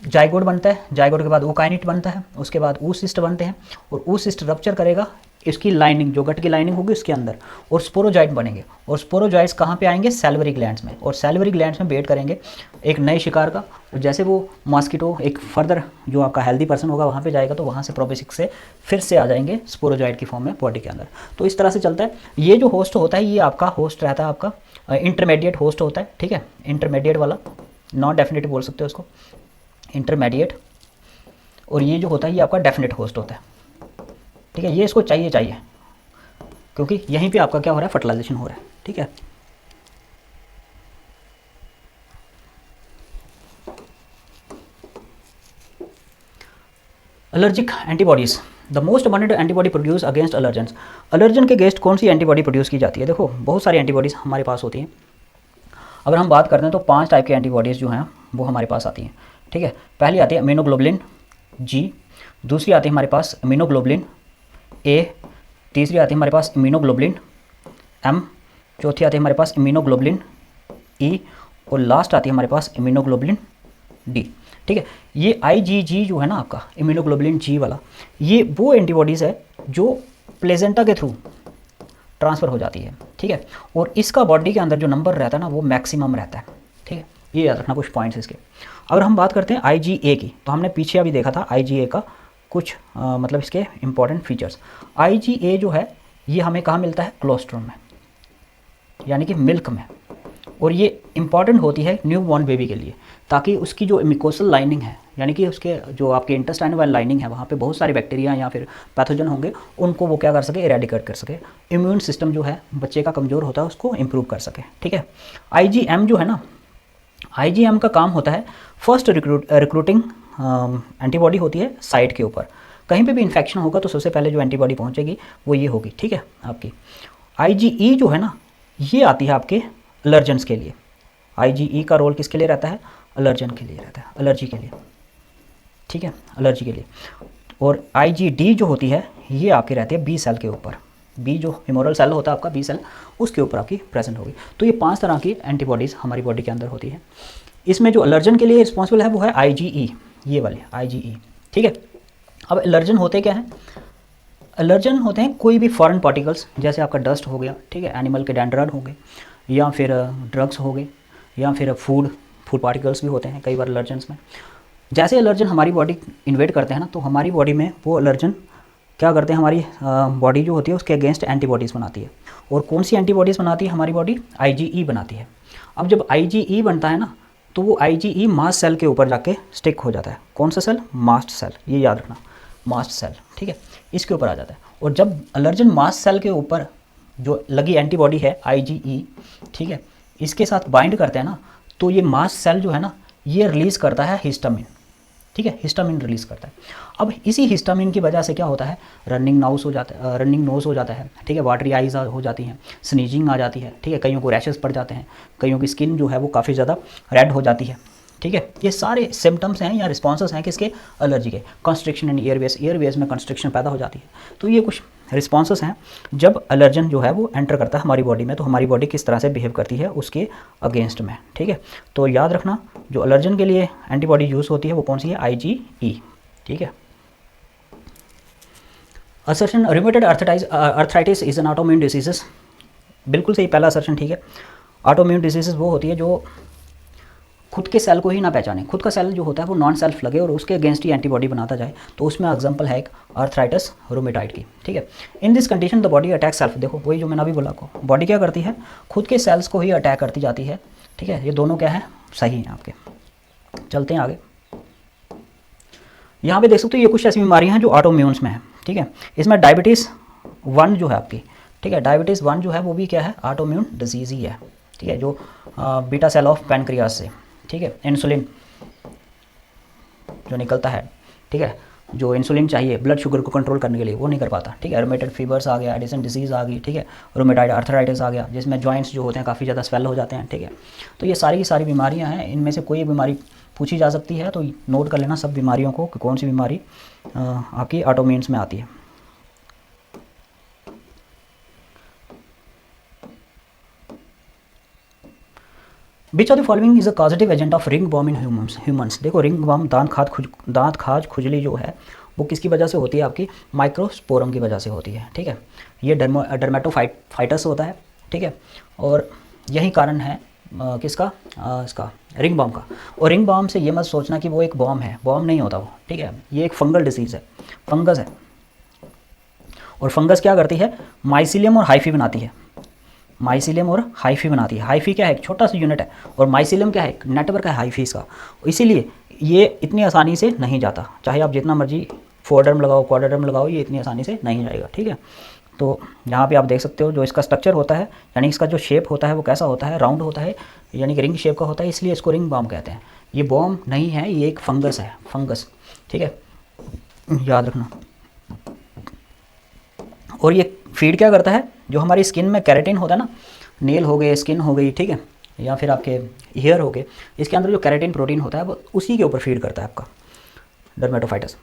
A: जाइगोट बनता है, जाइगोट के बाद ओकाइनिट बनता है, उसके बाद ऊसिस्ट बनते हैं, और ऊसिस्ट रप्चर करेगा इसकी लाइनिंग, जो गट की लाइनिंग होगी उसके अंदर, और स्पोरोजाइट बनेंगे, और स्पोरोजाइट्स कहाँ पे आएंगे, सैलिवरी ग्लैंड्स में, और सैलिवरी ग्लैंड्स में वेट करेंगे एक नए शिकार का। और जैसे वो मॉस्किटो एक फर्दर जो आपका हेल्दी पर्सन होगा वहाँ पे जाएगा तो वहाँ से प्रोबिसिक्स से फिर से आ जाएंगे स्पोरोजाइट की फॉर्म में बॉडी के अंदर। तो इस तरह से चलता है। ये जो होस्ट होता है ये आपका होस्ट रहता है, आपका इंटरमीडिएट होस्ट होता है, ठीक है, इंटरमीडिएट वाला, नॉन डेफिनेटिव बोल सकते हो उसको, इंटरमीडिएट। और ये जो होता है ये आपका डेफिनेट होस्ट होता है, ठीक है। ये इसको चाहिए क्योंकि यहीं पे आपका क्या हो रहा है, फर्टिलाइजेशन हो रहा है, ठीक है। Allergic antibodies, the most abundant antibody produce against allergens. Allergen के अगेंस्ट कौन सी एंटीबॉडी प्रोड्यूस की जाती है? देखो बहुत सारी एंटीबॉडीज़ हमारे पास होती हैं। अगर हम बात करते हैं तो 5 टाइप की एंटीबॉडीज़ जो हैं वो हमारे पास आती हैं, ठीक है। पहली आती है इम्यूनोग्लोबुलिन जी, दूसरी आती है हमारे पास इम्यूनोग्लोबुलिन ए, तीसरी आती है हमारे पास इम्यूनोग्लोबुलिन एम, चौथी आती है हमारे पास इम्यूनोग्लोबुलिन ई, और लास्ट आती है हमारे पास इम्यूनोग्लोबुलिन डी, ठीक है। ये IgG जो है ना आपका इम्यूनोग्लोबुलिन जी वाला, ये वो एंटीबॉडीज़ है जो प्लेजेंटा के थ्रू ट्रांसफ़र हो जाती है, ठीक है। और इसका बॉडी के अंदर जो नंबर रहता है ना वो मैक्सिमम रहता है, ठीक है। ये याद रखना कुछ पॉइंट्स इसके। अगर हम बात करते हैं IgA की, तो हमने पीछे अभी देखा था IgA का कुछ मतलब इसके इंपॉर्टेंट फीचर्स। IgA जो है ये हमें कहाँ मिलता है, कोलोस्ट्रम में, यानी कि मिल्क में, और ये इंपॉर्टेंट होती है न्यू बॉर्न बेबी के लिए, ताकि उसकी जो मिकोसल लाइनिंग है, यानी कि उसके जो आपके इंटेस्टाइन वाली लाइनिंग है वहाँ पे बहुत सारे बैक्टीरिया या फिर पैथोजन होंगे, उनको वो क्या कर सके, इरेडिकेट कर सके, इम्यून सिस्टम जो है बच्चे का कमज़ोर होता है उसको इम्प्रूव कर सके, ठीक है। IgM जो है ना, IgM का काम होता है फर्स्ट रिक्रूटिंग एंटीबॉडी होती है साइट के ऊपर, कहीं पे भी इन्फेक्शन होगा तो सबसे पहले जो एंटीबॉडी पहुंचेगी वो ये होगी, ठीक है आपकी। IgE जो है ना ये आती है आपके एलर्जेंस के लिए। IgE का रोल किसके लिए रहता है, एलर्जन के लिए रहता है, एलर्जी के लिए, ठीक है, एलर्जी के लिए। और IgD जो होती है ये आपकी रहती है बी सेल के ऊपर, बी जो ह्यूमरल सेल होता है आपका बी सेल, उसके ऊपर आपकी प्रेजेंट होगी। तो ये 5 तरह की एंटीबॉडीज़ हमारी बॉडी के अंदर होती है। इसमें जो एलर्जन के लिए रिस्पॉन्सिबल है वो है IgE, ये वाले IgE, ठीक है। अब एलर्जन होते क्या हैं, एलर्जन होते हैं कोई भी फॉरेन पार्टिकल्स, जैसे आपका डस्ट हो गया, ठीक है, एनिमल के डेंड्राइड हो गए, या फिर ड्रग्स हो गए, या फिर फूड पार्टिकल्स भी होते हैं कई बार एलर्जेंस में। जैसे एलर्जन हमारी बॉडी इन्वेड करते हैं ना, तो हमारी बॉडी में वो एलर्जन क्या करते हैं, हमारी बॉडी जो होती है उसके अगेंस्ट एंटीबॉडीज़ बनाती है। और कौन सी एंटीबॉडीज़ बनाती है हमारी बॉडी, IgE बनाती है। अब जब IgE बनता है ना तो वो IgE मास्ट सेल के ऊपर जाके स्टिक हो जाता है। कौन सा सेल, मास्ट सेल, ये याद रखना, मास्ट सेल, ठीक है, इसके ऊपर आ जाता है। और जब एलर्जन मास्ट सेल के ऊपर जो लगी एंटीबॉडी है IgE, ठीक है, इसके साथ बाइंड करते हैं ना, तो ये मास्ट सेल जो है ना ये रिलीज़ करता है हिस्टामिन, ठीक है, हिस्टामिन रिलीज़ करता है। अब इसी हिस्टामिन की वजह से क्या होता है, रनिंग नोज हो जाता है, ठीक है, वाटरी आइज हो जाती हैं, स्नीजिंग आ जाती है, ठीक है, कईयों को रैशेस पड़ जाते हैं, कईयों की स्किन जो है वो काफ़ी ज़्यादा रेड हो जाती है, ठीक है। ये सारे सिम्टम्स हैं या रिस्पॉन्सेस हैं किसके, एलर्जी के। कंस्ट्रिक्शन इन एयरवेज में कंस्ट्रिक्शन पैदा हो जाती है। तो ये कुछ रिस्पॉन्सेस हैं जब एलर्जन जो है वो एंटर करता है हमारी बॉडी में, तो हमारी बॉडी किस तरह से बिहेव करती है उसके अगेंस्ट में, ठीक है। तो याद रखना जो एलर्जन के लिए एंटीबॉडी यूज़ होती है वो कौन सी है, IgE, ठीक है। Assertion रिमेटेड arthritis is an autoimmune diseases, बिल्कुल सही, पहला असर्शन ठीक है। ऑटोइम्यून डिसीजेस वो होती है जो खुद के सेल को ही ना पहचाने, खुद का सेल जो होता है वो नॉन सेल्फ लगे और उसके अगेंस्ट ही एंटीबॉडी बनाता जाए, तो उसमें एग्जांपल है एक आर्थराइटिस रूमेटॉइड की, ठीक है। In this condition the body attack self, देखो वही जो मैंने अभी बोला को, बॉडी क्या करती है, खुद के सेल्स को ही अटैक करती जाती है, ठीक है। ये दोनों क्या है, सही हैं आपके। चलते हैं आगे, यहाँ पे देख सकते हो ये कुछ ऐसी बीमारियाँ हैं जो ऑटोइम्यून्स में है, ठीक है। इसमें डायबिटीज़ 1 जो है आपकी, ठीक है, डायबिटीज़ 1 जो है वो भी क्या है, ऑटोइम्यून डिजीज़ ही है, ठीक है, जो बीटा सेल ऑफ पैनक्रियाज से, ठीक है, इंसुलिन जो निकलता है, ठीक है, जो इंसुलिन चाहिए ब्लड शुगर को कंट्रोल करने के लिए, वो नहीं कर पाता, ठीक है। रूमेटॉइड फीवर्स आ गया, एडिसन डिजीज़ आ गई, ठीक है। रूमेटॉइड आर्थराइटिस आ गया, जिसमें जॉइंट्स जो होते हैं काफ़ी ज़्यादा स्वेल हो जाते हैं, ठीक है। तो ये सारी की सारी बीमारियाँ हैं, इनमें से कोई बीमारी पूछी जा सकती है, तो नोट कर लेना सब बीमारियों को कि कौन सी बीमारी आपकी ऑटोमेन्स में आती है। Which of the following is a causative agent of ringworm in humans. देखो रिंग बॉम दांत खाज खुजली जो है वो किसकी वजह से होती है, आपकी माइक्रोस्पोरम की वजह से होती है, ठीक है। ये डर्मेटोफाइटस होता है, ठीक है। और यही कारण है किसका, इसका रिंग बॉम का। और रिंग बॉम से ये मत सोचना कि वो एक बॉम है, बॉम नहीं होता वो, ठीक है। ये एक फंगल डिजीज़ है, फंगस है। और फंगस क्या करती है, माइसिलियम और हाइफी बनाती है, माइसिलियम और हाइफी बनाती है। हाइफी क्या है, एक छोटा सा यूनिट है, और माइसिलियम क्या है, एक नेटवर्क है हाइफीस का। इसीलिए ये इतनी आसानी से नहीं जाता, चाहे आप जितना मर्जी फोरडर्म लगाओ क्वाड्रडर्म लगाओ, ये इतनी आसानी से नहीं जाएगा, ठीक है। तो यहाँ पे आप देख सकते हो जो इसका स्ट्रक्चर होता है, यानी इसका जो शेप होता है वो कैसा होता है, राउंड होता है, यानी कि रिंग शेप का होता है, इसलिए इसको रिंग बॉम कहते हैं। ये बॉम नहीं है, ये एक फंगस है, फंगस, ठीक है, याद रखना। और ये फीड क्या करता है, जो हमारी स्किन में कैरेटिन होता है ना, नेल हो गए, स्किन हो गई, ठीक है, या फिर आपके हेयर हो गए, इसके अंदर जो कैरेटिन प्रोटीन होता है वो उसी के ऊपर फीड करता है आपका डर्मेटोफाइटस।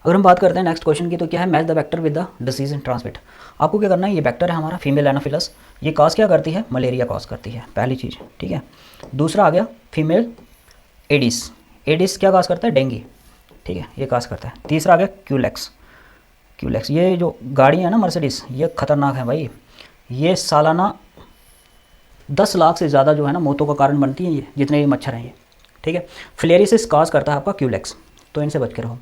A: अगर हम बात करते हैं नेक्स्ट क्वेश्चन की, तो क्या है, match the vector with the disease in transmit. आपको क्या करना है, ये वेक्टर है हमारा फीमेल एनाफिलस, ये कॉज क्या करती है, मलेरिया कॉज करती है, पहली चीज़, ठीक है। दूसरा आ गया फीमेल एडिस, एडिस क्या कॉज करता है, डेंगू, ठीक है, ये कॉज करता है। तीसरा आ गया क्यूलेक्स, क्यूलेक्स ये जो गाड़ियाँ हैं ना मर्सिडीज़, ये खतरनाक है भाई, ये सालाना 10 लाख से ज़्यादा जो है ना मौतों का कारण बनती हैं ये, जितने ये मच्छर हैं ये, ठीक है। फिलेरिसिस कॉज करता है आपका क्यूलेक्स, तो इनसे बच के रहो।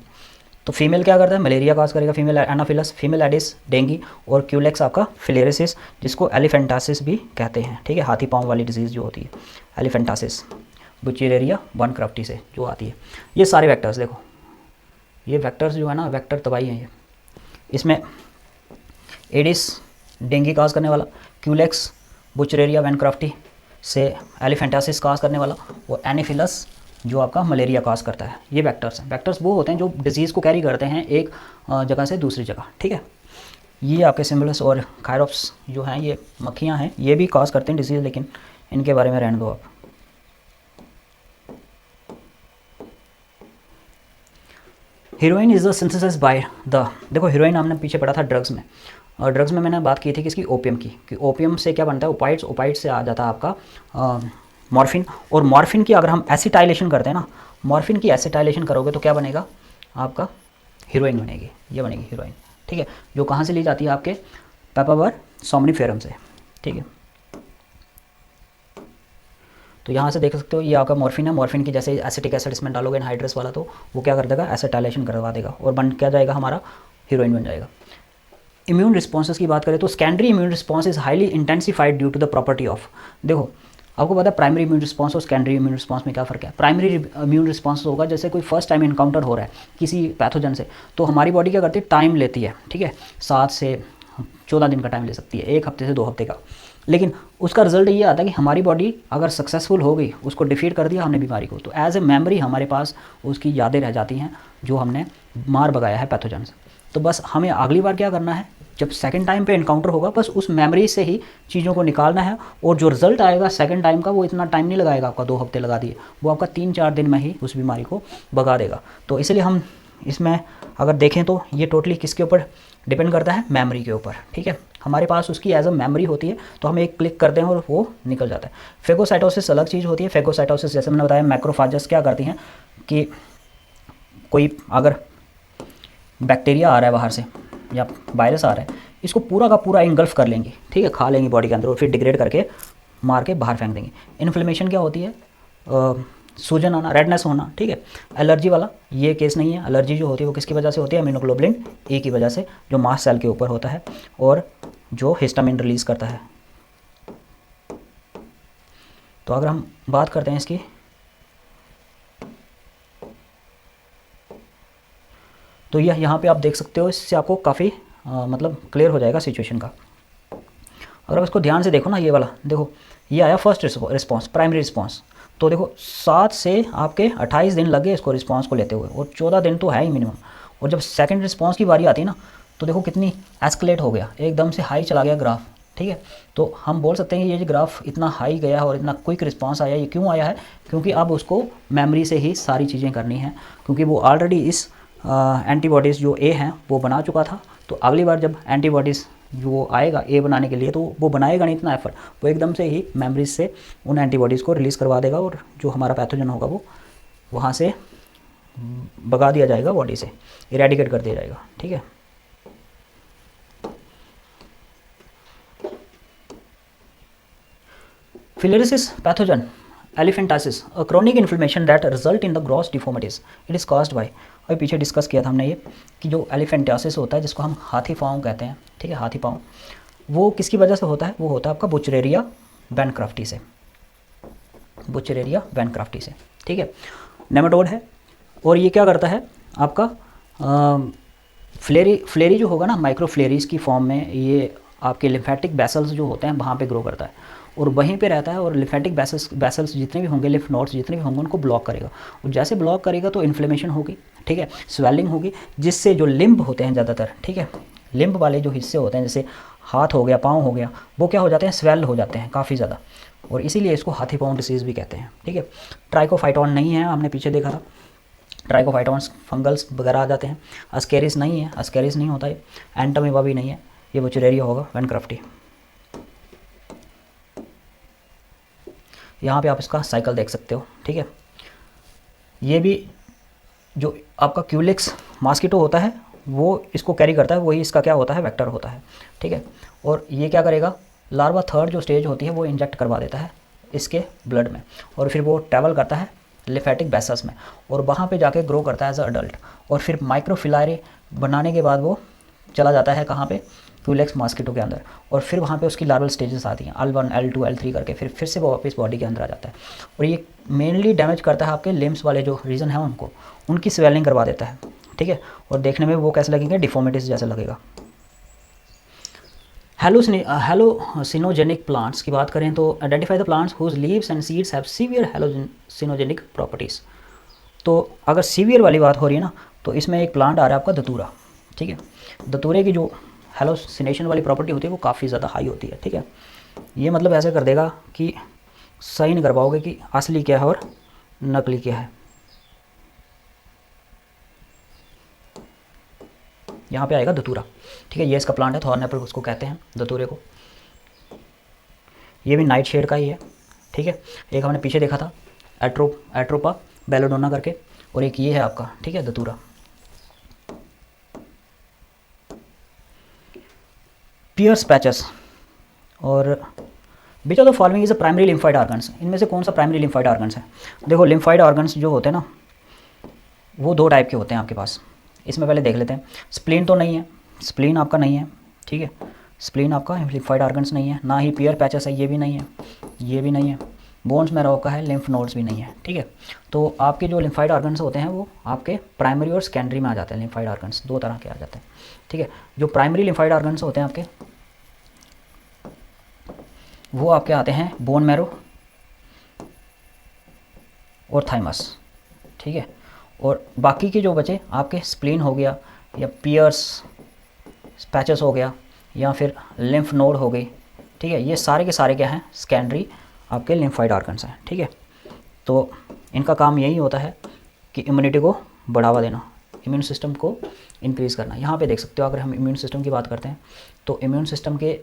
A: तो फीमेल क्या करता है, मलेरिया कॉज करेगा, female Anopheles, female Aedes dengue, और क्यूलेक्स आपका फिलेरिसिस, जिसको एलिफेंटासिस भी कहते हैं, ठीक है, हाथी पाँव वाली डिजीज़ जो होती है एलिफेंटासिस, बुचेरेरिया बनक्रफ्टी से जो आती है। ये सारे वेक्टर्स देखो, ये वेक्टर्स जो है ना, वेक्टर तबाही हैं ये। इसमें एडिस डेंगू काज करने वाला, क्यूलेक्स बुचरेरिया वैनक्राफ्टी से एलिफेंटासिस काज करने वाला, और एनाफिलस जो आपका मलेरिया काज करता है। ये वेक्टर्स हैं, वेक्टर्स वो होते हैं जो डिजीज़ को कैरी करते हैं एक जगह से दूसरी जगह, ठीक है। ये आपके सिम्बलस और कायरोप्स जो हैं, ये मक्खियाँ हैं, ये भी काज करते हैं डिजीज़, लेकिन इनके बारे में रहने दो आप। Heroine is the synthesis by the, देखो हीरोइन हमने पीछे पढ़ा था ड्रग्स में, और ड्रग्स में मैंने बात की थी किसकी, ओपियम की, कि ओपियम से क्या बनता है, ओपाइड्स, ओपाइड्स से आ जाता है आपका मॉर्फिन, और मॉर्फिन की अगर हम एसिटाइलेशन करते हैं ना, मॉर्फिन की एसिटाइलेशन करोगे तो क्या बनेगा, आपका हीरोइन बनेगी, ये बनेगी हीरोइन, ठीक है, जो कहाँ से ली जाती है, आपके पेपावर सोमनिफेरम से, ठीक है। तो यहाँ से देख सकते हो ये आपका मॉर्फिन है, मॉर्फिन की जैसे एसिटिक एसिड इसमें डालोगे एनहाइड्रस वाला, तो वो क्या कर देगा, एसिटाइलेशन करवा देगा, और बन क्या जाएगा, हमारा हीरोइन बन जाएगा। इम्यून रिस्पॉन्सेस की बात करें तो secondary immune response is highly intensified due to the property of, देखो आपको पता है प्राइमरी इम्यून रिस्पॉन्स और सेकेंडरी इम्यून रिस्पॉन्स में क्या फ़र्क है। प्राइमरी इम्यून रिस्पॉन्स होगा जैसे कोई फर्स्ट टाइम इनकाउंटर हो रहा है किसी पैथोजन से, तो हमारी बॉडी क्या करती है, टाइम लेती है, ठीक है, 7 से 14 दिन का टाइम ले सकती है, 1 हफ्ते से 2 हफ्ते का। लेकिन उसका रिजल्ट ये आता है कि हमारी बॉडी अगर सक्सेसफुल हो गई, उसको डिफीट कर दिया हमने बीमारी को, तो एज ए मेमोरी हमारे पास उसकी यादें रह जाती हैं जो हमने मार भगाया है पैथोजन से। तो बस हमें अगली बार क्या करना है, जब सेकंड टाइम पे इनकाउंटर होगा, बस उस मेमोरी से ही चीज़ों को निकालना है, और जो रिजल्ट आएगा सेकंड टाइम का वो इतना टाइम नहीं लगाएगा आपका, 2 हफ्ते लगा दिए, वो आपका 3-4 दिन में ही उस बीमारी को भगा देगा। तो इसलिए हम इसमें अगर देखें तो ये टोटली किसके ऊपर डिपेंड करता है, मेमोरी के ऊपर, ठीक है। हमारे पास उसकी एज अ मेमोरी होती है, तो हम एक क्लिक करते हैं और वो निकल जाता है। फेगोसाइटोसिस अलग चीज़ होती है। फेगोसाइटोसिस जैसे मैंने बताया, मैक्रोफाजस क्या करती हैं कि कोई अगर बैक्टीरिया आ रहा है बाहर से या वायरस आ रहा है, इसको पूरा का पूरा इंगल्फ कर लेंगी, ठीक है, खा लेंगी बॉडी के अंदर, और फिर डिग्रेड करके मार के बाहर फेंक देंगे। इन्फ्लेमेशन क्या होती है, सूजन आना, रेडनेस होना, ठीक है। एलर्जी वाला ये केस नहीं है, एलर्जी जो होती है वो किसकी वजह से होती है, इम्यूनोग्लोबुलिन ए की वजह से, जो मास्ट सेल के ऊपर होता है और जो हिस्टामिन रिलीज़ करता है। तो अगर हम बात करते हैं इसकी, तो यह यहाँ पे आप देख सकते हो, इससे आपको काफ़ी मतलब क्लियर हो जाएगा सिचुएशन का। अगर आप इसको ध्यान से देखो ना, ये वाला देखो, ये आया फर्स्ट रिस्पॉन्स, प्राइमरी रिस्पॉन्स, तो देखो 7 से आपके 28 दिन लगे इसको रिस्पांस को लेते हुए, और 14 दिन तो है ही मिनिमम। और जब सेकंड रिस्पांस की बारी आती है ना, तो देखो कितनी एस्केलेट हो गया, एकदम से हाई चला गया ग्राफ, ठीक है। तो हम बोल सकते हैं कि ये जो ग्राफ इतना हाई गया है और इतना क्विक रिस्पांस आया, ये क्यों आया है? क्योंकि अब उसको मेमोरी से ही सारी चीज़ें करनी हैं, क्योंकि वो ऑलरेडी इस एंटीबॉडीज़ जो ए हैं वो बना चुका था। तो अगली बार जब एंटीबॉडीज़ जो आएगा ए बनाने के लिए, तो वो बनाएगा नहीं इतना एफर्ट, वो एकदम से ही मेमोरीज से उन एंटीबॉडीज़ को रिलीज़ करवा देगा, और जो हमारा पैथोजन होगा वो वहाँ से भगा दिया जाएगा, बॉडी से इरेडिकेट कर दिया जाएगा, ठीक है। Filariasis pathogen elephantiasis, a chronic inflammation that result in the gross deformities, it is caused by, अभी पीछे डिस्कस किया था हमने ये कि जो एलिफेंटासिस होता है, जिसको हम हाथी पाँव कहते हैं, ठीक है, हाथी पाँव, वो किसकी वजह से होता है? वो होता है आपका बुचरेरिया बैनक्राफ्टी से, बुचरेरिया बैनक्राफ्टी से, ठीक है। नेमाटोड है, और ये क्या करता है आपका फ्लेरी जो होगा ना, माइक्रो फ्लेरीज की फॉर्म में, ये आपके लिम्फेटिक वेसल्स जो होते हैं वहाँ पे ग्रो करता है, और वहीं पे रहता है, और लिम्फेटिक वेसल्स जितने भी होंगे, लिम्फ नोड्स जितने भी होंगे, उनको ब्लॉक करेगा, और जैसे ब्लॉक करेगा तो इन्फ्लेमेशन होगी, ठीक है, स्वेलिंग होगी, जिससे जो लिम्ब होते हैं ज़्यादातर, ठीक है, लिम्ब वाले जो हिस्से होते हैं, जैसे हाथ हो गया, पाँव हो गया, वो क्या हो जाते हैं? स्वेल हो जाते हैं काफ़ी ज़्यादा, और इसीलिए इसको हाथी पाँव डिसीज़ भी कहते हैं, ठीक है। ट्राइकोफाइटॉन नहीं है, हमने पीछे देखा था, ट्राइकोफाइटॉन्स फंगल्स वगैरह आ जाते हैं। अस्केरिस नहीं है, अस्केरिस नहीं होता है, एंटोमीबा भी नहीं है, ये बुचरेरिया होगा बैनक्राफ्टी। यहाँ पे आप इसका साइकिल देख सकते हो, ठीक है। ये भी जो आपका क्यूलिक्स मॉस्किटो होता है वो इसको कैरी करता है, वही इसका क्या होता है? वेक्टर होता है, ठीक है। और ये क्या करेगा? लार्वा थर्ड जो स्टेज होती है वो इंजेक्ट करवा देता है इसके ब्लड में, और फिर वो ट्रैवल करता है लिम्फेटिक वेसल्स में, और वहाँ पे जाके ग्रो करता है एज अ अडल्ट, और फिर माइक्रोफिलारी बनाने के बाद वो चला जाता है कहाँ पे? क्यूलेक्स मॉस्किटो के अंदर, और फिर वहाँ पे उसकी लार्वल स्टेजेस आती हैं L1 L2 L3 करके, फिर से वो वापस बॉडी के अंदर आ जाता है, और ये मेनली डैमेज करता है आपके लिम्स वाले जो रीजन है उनको, उनकी स्वेलिंग करवा देता है, ठीक है। और देखने में वो कैसे लगेंगे? डिफॉर्मिटीज जैसा लगेगा। हेलोसिनोजेनिक प्लांट्स की बात करें तो identify the plants whose leaves and seeds have severe hallucinogenic properties. तो अगर सीवियर वाली बात हो रही है ना, तो इसमें एक प्लांट आ रहा है आपका धतूरा, ठीक है। धतूरे की जो हेलोसिनेशन वाली प्रॉपर्टी होती है वो काफ़ी ज़्यादा हाई होती है, ठीक है। ये मतलब ऐसे कर देगा कि सही नहीं कर पाओगे कि असली क्या है और नकली क्या है। यहाँ पे आएगा धतूरा, ठीक है, ये इसका प्लांट है, थॉर्न एप्पल उसको कहते हैं धतूरे को। ये भी नाइट शेड का ही है, ठीक है। एक हमने पीछे देखा था एट्रोपा बेलोडोना करके, और एक ये है आपका, ठीक है, धतूरा। पियर्स पैचेस, और विच of the following is a primary lymphoid organs, इनमें से कौन सा प्राइमरी लिम्फाइड ऑर्गन्स है? देखो लिम्फाइड ऑर्गन्स जो होते हैं ना, वो दो टाइप के होते हैं आपके पास। इसमें पहले देख लेते हैं। स्प्लीन तो नहीं है, स्प्लीन आपका नहीं है, ठीक है, स्प्लीन आपका लिम्फाइड ऑर्गन्स नहीं है, ना ही पियर पैचेस है, ये भी नहीं है, ये भी नहीं है, बोन्स मैरो का है, लिम्फ नोड्स भी नहीं है, ठीक है। तो आपके जो लिम्फाइड ऑर्गन्स होते हैं वो आपके प्राइमरी और सेकेंडरी में आ जाते हैं। लिम्फाइड ऑर्गन्स दो तरह के आ जाते हैं, ठीक है। जो प्राइमरी लिम्फाइड ऑर्गन्स होते हैं आपके, वो आपके आते हैं बोन मैरो और थाइमस, ठीक है। और बाकी के जो बचे आपके स्प्लीन हो गया, या पियर्स पैचेस हो गया, या फिर लिम्फ नोड हो गई, ठीक है, ये सारे के सारे क्या हैं? सेकेंडरी आपके लिम्फाइड ऑर्गन्स हैं, ठीक है। तो इनका काम यही होता है कि इम्यूनिटी को बढ़ावा देना, इम्यून सिस्टम को इंक्रीज़ करना। यहाँ पे देख सकते हो, अगर हम इम्यून सिस्टम की बात करते हैं तो इम्यून सिस्टम के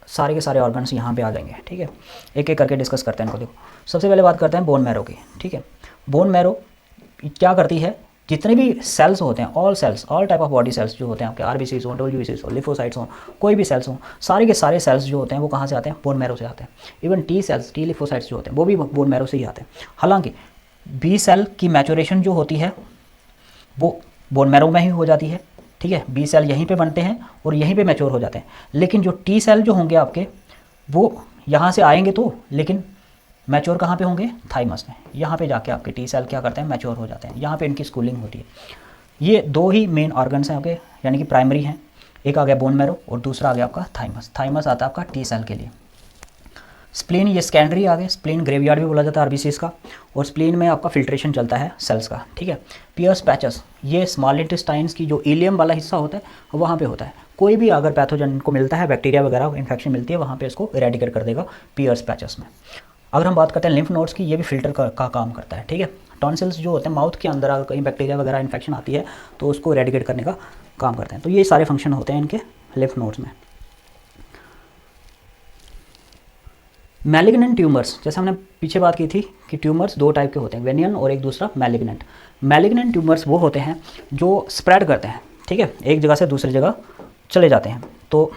A: सारे ऑर्गन्स यहाँ पे आ जाएंगे, ठीक है। एक एक करके डिस्कस करते हैं इनको। देखो सबसे पहले बात करते हैं बोन मैरो की, ठीक है। बोन मैरो क्या करती है? जितने भी सेल्स होते हैं, all cells, all type of body cells जो होते हैं आपके, आरबीसीज हो, डब्ल्यूबीसीज हो, लिफोसाइट्स हो, कोई भी सेल्स हो, सारे के सारे सेल्स जो होते हैं वो कहाँ से आते हैं? बोन मैरो से आते हैं। इवन टी सेल्स, टी लिफोसाइट्स जो होते हैं वो भी बोन मैरो से ही आते हैं। हालांकि बी सेल की मैचुरेशन जो होती है वो बोन मैरो में ही हो जाती है, ठीक है। बी सेल यहीं पे बनते हैं और यहीं पे मैच्योर हो जाते हैं। लेकिन जो टी सेल जो होंगे आपके, वो यहाँ से आएंगे तो, लेकिन मैच्योर कहाँ पे होंगे? थाइमस में। यहाँ पे जाके आपके टी सेल क्या करते हैं? मैच्योर हो जाते हैं, यहाँ पे इनकी स्कूलिंग होती है। ये दो ही मेन ऑर्गन्स हैं आपके, यानी कि प्राइमरी हैं। एक आ गया बोन मैरो और दूसरा आ गया आपका थाइमस। थाइमस आता है आपका टी सेल के लिए। स्प्लीन ये सेकेंडरी आ गए, स्प्लीन ग्रेवयार्ड भी बोला जाता है आरबीसीज का, और स्प्लीन में आपका फिल्ट्रेशन चलता है सेल्स का, ठीक है। पियर्स पैचेस ये स्मॉल इंटेस्टाइन्स की जो इलियम वाला हिस्सा होता है वहाँ पे होता है। कोई भी अगर पैथोजन को मिलता है, बैक्टीरिया वगैरह इन्फेक्शन मिलती है, वहाँ पे इसको इरेडिकेट कर देगा पियर्स पैचेस में। अगर हम बात करते हैं लिम्फ नोड्स की, ये भी फिल्टर का काम करता है, ठीक है। टॉन्सिल्स जो होते हैं माउथ के अंदर अगर कहीं बैक्टीरिया वगैरह इन्फेक्शन आती है तो उसको इरेडिकेट करने का काम करते हैं। तो ये सारे फंक्शन होते हैं इनके लिम्फ नोड्स में। मैलिग्नेंट ट्यूमर्स, जैसे हमने पीछे बात की थी कि ट्यूमर्स दो टाइप के होते हैं, वेनियन और एक दूसरा मैलिग्नेंट। मैलिग्नेंट ट्यूमर्स वो होते हैं जो स्प्रेड करते हैं, ठीक है, एक जगह से दूसरी जगह चले जाते हैं। तो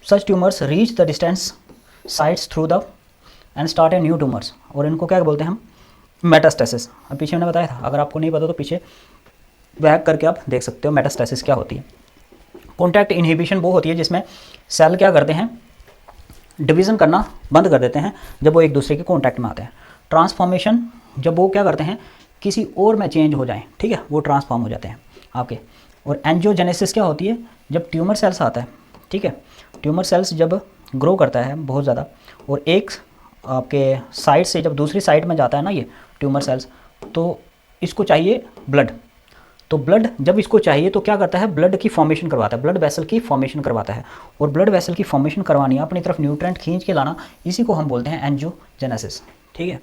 A: such tumours reach the distance sites through the and start a new tumours, और इनको क्या बोलते हैं हम, मेटास्टेसिस। अब पीछे मैंने बताया था, अगर आपको नहीं पता तो पीछे बैक करके आप देख सकते हो मेटास्टेसिस क्या होती है। कॉन्टैक्ट इनहिबिशन वो होती है जिसमें सेल क्या करते हैं, डिवीज़न करना बंद कर देते हैं जब वो एक दूसरे के कॉन्टैक्ट में आते हैं। ट्रांसफॉर्मेशन जब वो क्या करते हैं, किसी और में चेंज हो जाएं, ठीक है, वो ट्रांसफॉर्म हो जाते हैं आपके। और एंजियोजेनेसिस क्या होती है, जब ट्यूमर सेल्स आता है, ठीक है, ट्यूमर सेल्स जब ग्रो करता है बहुत ज़्यादा और एक आपके साइड से जब दूसरी साइड में जाता है ना ये ट्यूमर सेल्स, तो इसको चाहिए ब्लड। तो ब्लड जब इसको चाहिए तो क्या करता है, ब्लड की फॉर्मेशन करवाता है, ब्लड वेसल की फॉर्मेशन करवाता है। और ब्लड वेसल की फॉर्मेशन करवानी है, अपनी तरफ न्यूट्रेंट खींच के लाना, इसी को हम बोलते हैं एंजियोजेनेसिस, ठीक है।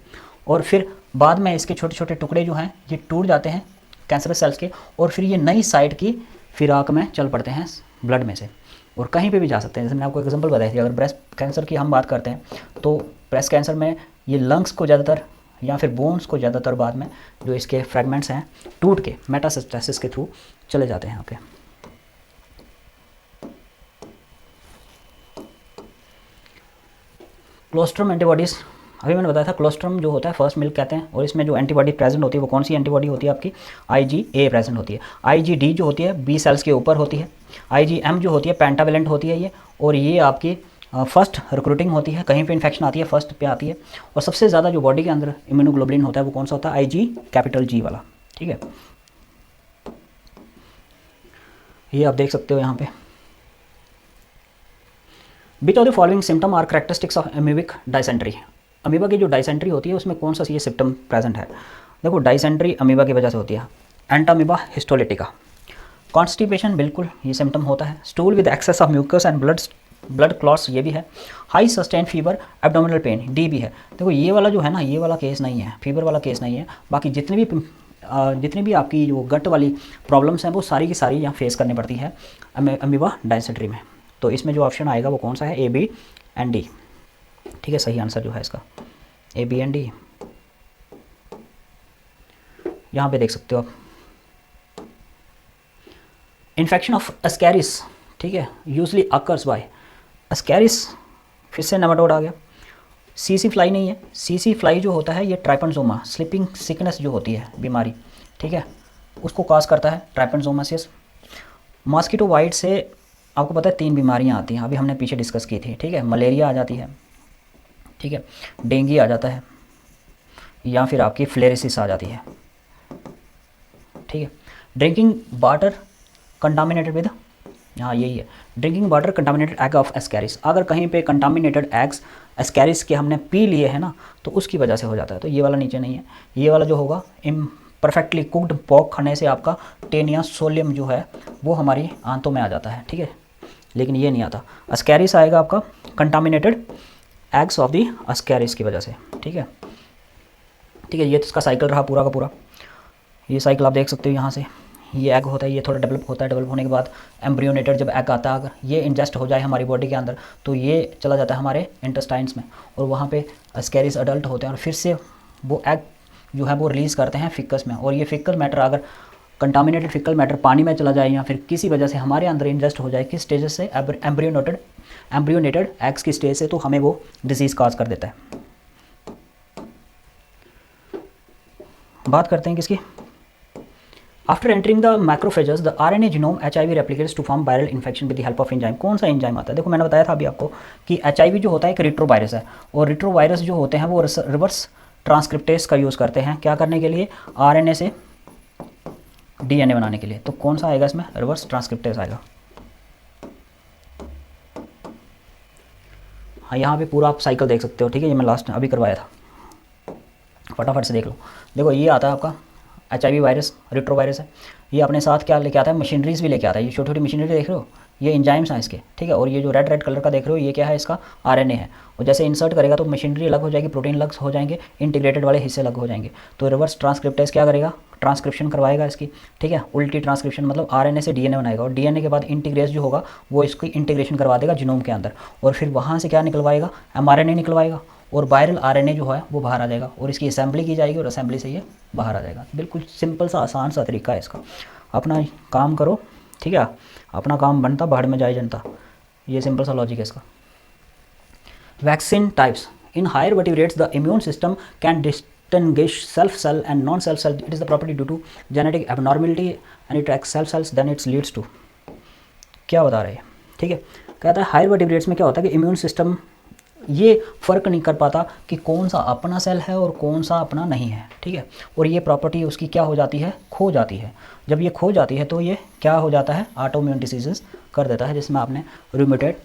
A: और फिर बाद में इसके छोटे छोटे टुकड़े जो हैं ये टूट जाते हैं कैंसरस सेल्स के, और फिर ये नई साइड की फिराक में चल पड़ते हैं ब्लड में से, और कहीं पे भी जा सकते हैं। जैसे मैंने आपको एग्जांपल बताई थी, अगर ब्रेस्ट कैंसर की हम बात करते हैं तो ब्रेस्ट कैंसर में ये लंग्स को ज़्यादातर या फिर बोन्स को ज़्यादातर बाद में जो इसके फ्रेगमेंट्स हैं टूट के मेटास्टेसिस के थ्रू चले जाते हैं आपके। क्लोस्ट्रम एंटीबॉडीज़, अभी मैंने बताया था क्लोस्ट्रम जो होता है फर्स्ट मिल्क कहते हैं, और इसमें जो एंटीबॉडी प्रेजेंट होती है वो कौन सी एंटीबॉडी होती है आपकी, IgA प्रेजेंट होती है। IgD जो होती है बी सेल्स के ऊपर होती है। IgM जो होती है पेंटावेलेंट होती है ये, और ये आपकी फर्स्ट रिक्रूटिंग होती है, कहीं पे इन्फेक्शन आती है फर्स्ट पे आती है। और सबसे ज़्यादा जो बॉडी के अंदर इम्यूनोग्लोबुलिन होता है वो कौन सा होता है, IG वाला, ठीक है। ये आप देख सकते हो यहाँ पे। Which of the following symptom are characteristics of amoebic dysentery. Amoeba की जो डायसेंट्री होती है उसमें कौन सा ये सिम्टम प्रेजेंट है, देखो डायसेंट्री अमीबा की वजह से होती है। Entamoeba histolytica. कॉन्स्टिपेशन बिल्कुल ये सिम्टम होता है। Stool with excess of mucus and blood clots ये भी है। High sustain fever, abdominal pain, D भी है। देखो ये वाला जो है ना, ये वाला केस नहीं है, फीवर वाला केस नहीं है। बाकी जितनी भी आपकी जो गट वाली प्रॉब्लम्स हैं वो सारी की सारी यहाँ फेस करनी पड़ती है अमीबा डायसेंट्री में। तो इसमें जो ऑप्शन आएगा वो कौन सा है, A, B and D, ठीक है। सही आंसर जो है इसका A, B and D। यहाँ पे देख सकते हो आप। इन्फेक्शन ऑफ एस्कैरिस, ठीक है, यूजली अकर्स बाय एस्कैरिस, फिर से नेमाटोड आ गया। CC फ्लाई नहीं है, CC फ्लाई जो होता है ये ट्राइपेंजोमा, स्लीपिंग सिकनेस जो होती है बीमारी, ठीक है, उसको कॉज करता है ट्राइपेंजोमासिस। मॉस्किटो बाइट से आपको पता है 3 बीमारियां आती हैं, अभी हमने पीछे डिस्कस की थी, ठीक है। मलेरिया आ जाती है, ठीक है, डेंगू आ जाता है, या फिर आपकी फ्लेरेसिस आ जाती है, ठीक है। ड्रिंकिंग वाटर कंटामिनेटेड विद, हाँ यही है, drinking water contaminated egg of Ascaris. अगर कहीं पे कंटामिनेटेड एग्स एस्कैरिस के हमने पी लिए हैं ना तो उसकी वजह से हो जाता है। तो ये वाला नीचे नहीं है, ये वाला जो होगा परफेक्टली कुक्ड पॉक खाने से आपका टेनिया सोलियम जो है वो हमारी आंतों में आ जाता है, ठीक है, लेकिन ये नहीं आता। एस्कैरिस आएगा आपका contaminated eggs of the Ascaris की वजह से, ठीक है, ठीक है। ये तो इसका साइकिल रहा पूरा का पूरा, ये साइकिल आप देख सकते हो। यहाँ से ये एग होता है, ये थोड़ा डेवलप होता है, डेवलप होने के बाद एम्ब्रियोनेटेड जब एग आता है, अगर ये इंजेस्ट हो जाए हमारी बॉडी के अंदर तो ये चला जाता है हमारे इंटेस्टाइन्स में, और वहाँ पे एस्कैरिस अडल्ट होते हैं, और फिर से वो एग जो है वो रिलीज़ करते हैं फिक्कस में। और ये फिक्कल मैटर अगर कंटामिनेटेड फिक्कल मैटर पानी में चला जाए या फिर किसी वजह से हमारे अंदर इंजेस्ट हो जाए, किस स्टेज से, एम्ब्रियोनेटेड एग्स की स्टेज से, तो हमें वो डिजीज़ काज कर देता है। बात करते हैं किसकी, after entering the macrophages the RNA genome HIV replicates to form viral infection with the help of enzyme. कौन सा एंजाइम आता है, देखो मैंने बताया था अभी आपको कि HIV जो होता है एक रिट्रोवायरस है, और रिट्रोवायरस जो होते हैं वो रिवर्स ट्रांसक्रिप्टेस का यूज़ करते हैं, क्या करने के लिए, RNA से DNA बनाने के लिए। तो कौन सा आएगा इसमें, रिवर्स ट्रांसक्रिप्टेस आएगा। हाँ, यहाँ पे पूरा आप साइकिल देख सकते हो, ठीक है। ये मैं लास्ट अभी करवाया था, फटाफट से देख लो। देखो ये आता है आपका HIV वायरस, रेट्रो वायरस है। ये अपने साथ क्या लेके आता है, मशीनरीज भी लेके आता है। ये छोटी छोटी मशीनरी देख रहे हो, ये इंजाइम्स हैं इसके, ठीक है। और ये जो रेड रेड कलर का देख रहे हो, ये क्या है, इसका RNA है। और जैसे इंसर्ट करेगा तो मशीनरी अलग हो जाएगी, प्रोटीन अलग हो जाएंगे, इंटीग्रेटेड वाले हिस्से अलग हो जाएंगे। तो रिवर्स ट्रांसक्रिप्टेज क्या करेगा, ट्रांसक्रिप्शन करवाएगा इसकी, ठीक है। उल्टी ट्रांसक्रिप्शन मतलब RNA से DNA बनाएगा, और DNA के बाद इंटीग्रेस जो होगा वो इसकी इंटीग्रेशन करवा देगा जीनोम के अंदर, और फिर वहाँ से क्या निकलवाएगा, mRNA निकलवाएगा, और वायरल RNA जो है वो बाहर आ जाएगा, और इसकी असेंबली की जाएगी, और असेंबली से ये बाहर आ जाएगा। बिल्कुल सिंपल सा आसान सा तरीका है इसका। अपना काम करो, ठीक है, अपना काम बनता, बाहर में जाए जनता। ये सिंपल सा लॉजिक है इसका। Vaccine types in higher vertebrates the immune system can distinguish self cell and non self cell. It is the property due to genetic abnormality and it ex self cells then its leads to. क्या बता रहे हैं, ठीक है। कहता है higher vertebrates में क्या होता है कि इम्यून सिस्टम ये फ़र्क नहीं कर पाता कि कौन सा अपना सेल है और कौन सा अपना नहीं है, ठीक है। और ये प्रॉपर्टी उसकी क्या हो जाती है, खो जाती है। जब ये खो जाती है तो ये क्या हो जाता है, ऑटोइम्यून डिसीजेस कर देता है, जिसमें आपने रूमेटॉइड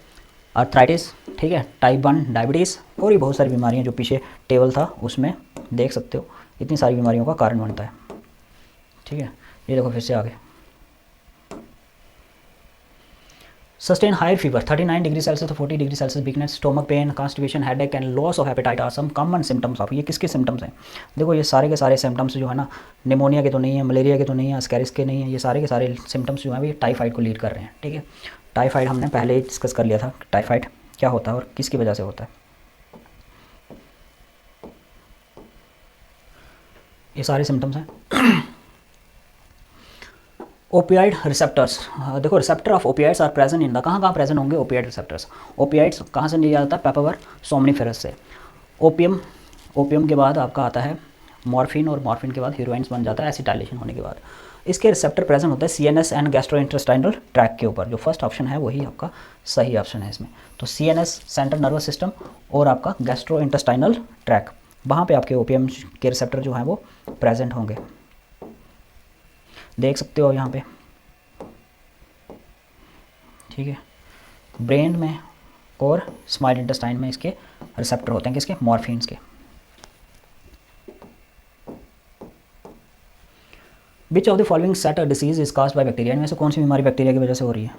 A: आर्थराइटिस, ठीक है, टाइप 1 डायबिटीज़ और ये बहुत सारी बीमारियां जो पीछे टेबल था उसमें देख सकते हो, इतनी सारी बीमारियों का कारण बनता है, ठीक है। ये देखो फिर से आगे, sustain higher fever 39 degree Celsius तो 40 degree Celsius, weakness, stomach pain, constipation, headache and loss of appetite are some common symptoms of. ये किसके सिम्टम्स हैं, देखो ये सारे के सारे सिम्टम्स जो है ना, निमोनिया के तो नहीं है, मलेरिया के तो नहीं है, स्कैरिस के नहीं है, ये सारे के सारे सिम्टम्स जो हैं ये टाइफाइड को लीड कर रहे हैं, ठीक है। टाइफाइड हमने पहले ही डिस्कस कर लिया था, टाइफाइड क्या होता है और किसकी वजह से होता है। ये सारे सिम्टम्स हैं। ओपियाइड रिसेप्टर्स, देखो receptor of opioids are present in the, कहाँ प्रेजेंट होंगे ओपियाइड रिसेप्टर्स। ओपियाइड्स कहाँ से लिया जाता है, पेपावर सोमनीफेरस से। ओपियम के बाद आपका आता है मॉर्फिन, और मॉर्फिन के बाद हीरोइन्स बन जाता है एसिटाइलेशन होने के बाद। इसके रिसेप्टर प्रेजेंट होता है CNS एंड गैस्ट्रोइंटेस्टाइनल ट्रैक के ऊपर। जो फर्स्ट ऑप्शन है वही आपका सही ऑप्शन है इसमें। तो CNS सेंट्रल नर्वस सिस्टम और आपका गैस्ट्रोइंटेस्टाइनल ट्रैक, वहाँ पे आपके ओपियम के रिसेप्टर जो हैं वो प्रेजेंट होंगे, देख सकते हो यहाँ पे, ठीक है। ब्रेन में और स्मॉल इंटेस्टाइन में इसके रिसेप्टर होते हैं, किसके, मॉर्फिन्स के। विच of the following set disease is caused by bacteria, इनमें से कौन सी बीमारी बैक्टीरिया की वजह से हो रही है।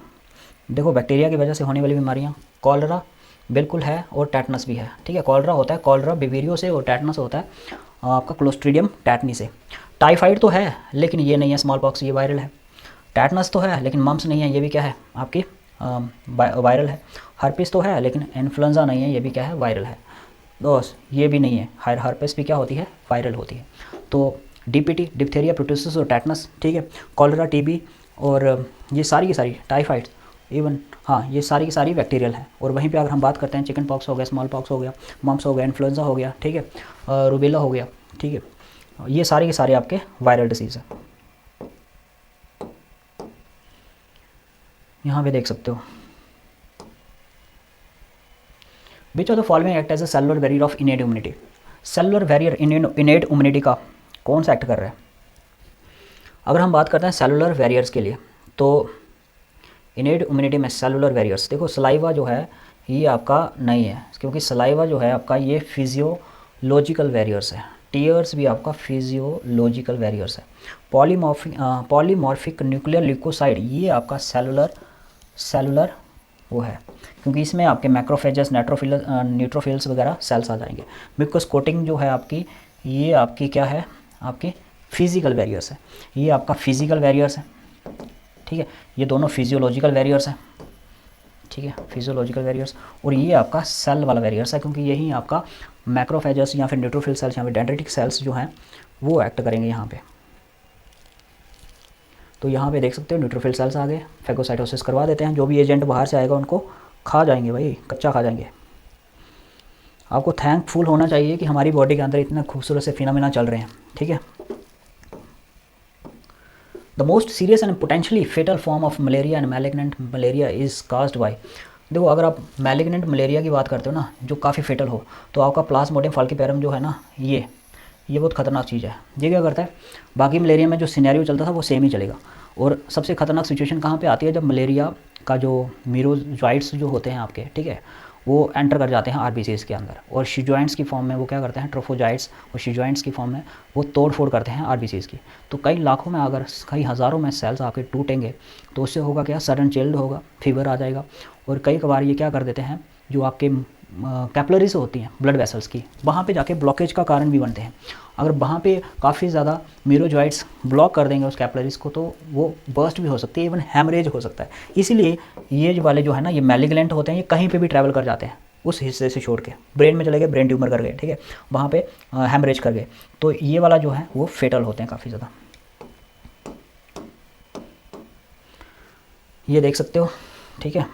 A: देखो बैक्टीरिया की वजह से होने वाली बीमारियाँ, कॉलरा बिल्कुल है और टेटनस भी है, ठीक है। कॉलरा होता है कॉलरा बिवेरियो से, और टेटनस होता है आपका क्लोस्ट्रीडियम टैटनी से। टाइफाइड तो है लेकिन ये नहीं है स्मॉल पॉक्स, ये वायरल है। टेटनस तो है लेकिन मम्स नहीं है, ये भी क्या है आपकी वायरल है। हर्पिस तो है लेकिन इन्फ्लुएंजा नहीं है, ये भी क्या है, वायरल है। दोस्त ये भी नहीं है, हर्पिस भी क्या होती है, वायरल होती है। तो DPT, डिप्थेरिया, प्रोटोसिस और टेटनस, ठीक है। कॉलरा, TB और ये सारी की सारी, टाइफाइड इवन, हाँ ये सारी की सारी बैक्टीरियल है। और वहीं पे अगर हम बात करते हैं, चिकन पॉक्स हो गया, स्मॉल पॉक्स हो गया, मम्स हो गया, इन्फ्लुएंजा हो गया, ठीक है, रूबेला हो गया, ठीक है, ये सारे के सारे आपके वायरल डिसीज़ है। यहाँ पे देख सकते हो, which of the following act as a cellular barrier of innate immunity. Cellular barrier innate immunity का कौन सा एक्ट कर रहा है। अगर हम बात करते हैं सेलुलर बैरियर्स के लिए, तो इनेट इम्यूनिटी में सेलुलर बैरियर्स, देखो सलाइवा जो है ये आपका नहीं है, क्योंकि सलाइवा जो है आपका ये फिजियोलॉजिकल बैरियर्स है। टीयर्स भी आपका फिजियोलॉजिकल बैरियर्स है। पॉलीमॉर्फिक न्यूक्लियर ल्यूकोसाइड ये आपका सेलुलर वो है, क्योंकि इसमें आपके मैक्रोफेजस, न्यूट्रोफिल्स वगैरह सेल्स आ जाएंगे। म्यूकस कोटिंग जो है आपकी, ये आपकी क्या है, आपकी फिजिकल बैरियर्स है। ये आपका फिजिकल बैरियर्स है, ठीक है। ये दोनों फिजियोलॉजिकल बैरियर्स हैं, ठीक है, फिजियोलॉजिकल बैरियर्स। और ये आपका सेल वाला बैरियर्स है, क्योंकि यही आपका मैक्रोफेजस या फिर न्यूट्रोफिल सेल्स या फिर डेंड्रिटिक सेल्स जो हैं वो एक्ट करेंगे यहाँ पे। तो यहाँ पे देख सकते हो न्यूट्रोफिल सेल्स आ गए, फेगोसाइटोसिस करवा देते हैं, जो भी एजेंट बाहर से आएगा उनको खा जाएंगे भाई, कच्चा खा जाएंगे। आपको थैंकफुल होना चाहिए कि हमारी बॉडी के अंदर इतने खूबसूरत से फिनोमेना चल रहे हैं, ठीक है। The most serious and potentially fatal form of malaria and malignant malaria is caused by, देखो अगर आप मैलिग्नेंट मलेरिया की बात करते हो ना, जो काफ़ी फेटल हो, तो आपका प्लाज्मोडियम फाल्किपेरम जो है ना, ये बहुत ख़तरनाक चीज़ है। ये क्या करता है, बाकी मलेरिया में जो सिनेरियो चलता था वो सेम ही चलेगा। और सबसे खतरनाक सिचुएशन कहाँ पे आती है, जब मलेरिया का जो मीरोजॉइड्स जो होते हैं आपके, ठीक है, वो एंटर कर जाते हैं आरबीसीज के अंदर, और शिजोइंट्स की फॉर्म में वो क्या करते हैं, ट्रोफोजाइट्स और शिजोइंट्स की फॉर्म में वो तोड़ फोड़ करते हैं आरबीसीज की। तो कई लाखों में अगर कई हज़ारों में सेल्स आपके टूटेंगे तो उससे होगा क्या, सडन चिल्ड होगा, फीवर आ जाएगा। और कई कबार ये क्या कर देते हैं, जो आपके कैपिलरीज होती हैं ब्लड वेसल्स की, वहाँ पे जाके ब्लॉकेज का कारण भी बनते हैं। अगर वहाँ पे काफ़ी ज़्यादा मीरोजॉइट्स ब्लॉक कर देंगे उस कैपिलरीज को तो वो बर्स्ट भी हो सकती है, इवन हैमरेज हो सकता है। इसीलिए ये वाले जो है ना, ये मैलिग्नेंट होते हैं, ये कहीं पे भी ट्रैवल कर जाते हैं उस हिस्से से छोड़ के, ब्रेन में चले गए, ब्रेन ट्यूमर कर गए, ठीक है, वहाँ पे हैमरेज कर गए, तो ये वाला जो है वो फेटल होते हैं काफ़ी ज़्यादा। ये देख सकते हो, ठीक है।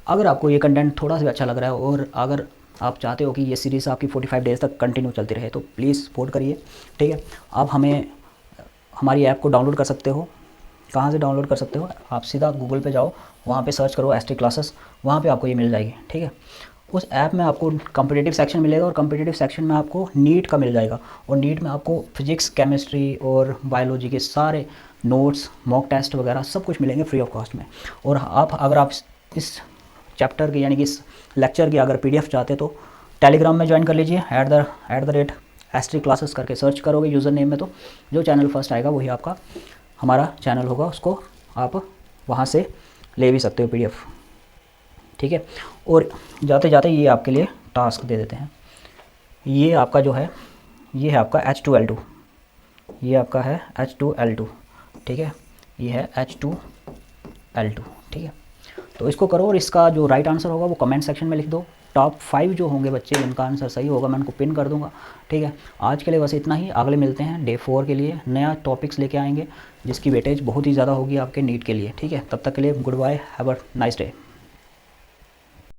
A: अगर आपको ये कंटेंट थोड़ा सा अच्छा लग रहा है और अगर आप चाहते हो कि ये सीरीज़ आपकी 45 डेज़ तक कंटिन्यू चलती रहे तो प्लीज़ सपोर्ट करिए, ठीक है। आप हमारी ऐप को डाउनलोड कर सकते हो। कहाँ से डाउनलोड कर सकते हो, आप सीधा गूगल पे जाओ, वहाँ पे सर्च करो एसटी क्लासेस, वहाँ पे आपको ये मिल जाएगी, ठीक है। उस ऐप में आपको कॉम्पिटिटिव सेक्शन मिलेगा और कॉम्पिटिटिव सेक्शन में आपको नीट का मिल जाएगा, और नीट में आपको फिजिक्स, केमिस्ट्री और बायोलॉजी के सारे नोट्स, मॉक टेस्ट वगैरह सब कुछ मिलेंगे फ्री ऑफ कॉस्ट में। और अगर आप इस चैप्टर की यानी कि इस लेक्चर की अगर पीडीएफ चाहते तो टेलीग्राम में ज्वाइन कर लीजिए, @ST क्लासेस करके सर्च करोगे यूज़र नेम में, तो जो चैनल फर्स्ट आएगा वही आपका हमारा चैनल होगा, उसको आप वहाँ से ले भी सकते हो पीडीएफ, ठीक है। और जाते जाते ये आपके लिए टास्क दे देते हैं। ये आपका जो है, ये है आपका H2L2, ये आपका है H2L2, ठीक है, ये है H2L2, ठीक है। तो इसको करो और इसका जो राइट आंसर होगा वो कमेंट सेक्शन में लिख दो। टॉप 5 जो होंगे बच्चे जिनका आंसर सही होगा मैं उनको पिन कर दूंगा, ठीक है। आज के लिए बस इतना ही, अगले मिलते हैं डे 4 के लिए, नया टॉपिक्स लेके आएंगे जिसकी वेटेज बहुत ही ज़्यादा होगी आपके नीट के लिए, ठीक है। तब तक के लिए goodbye, have a nice day.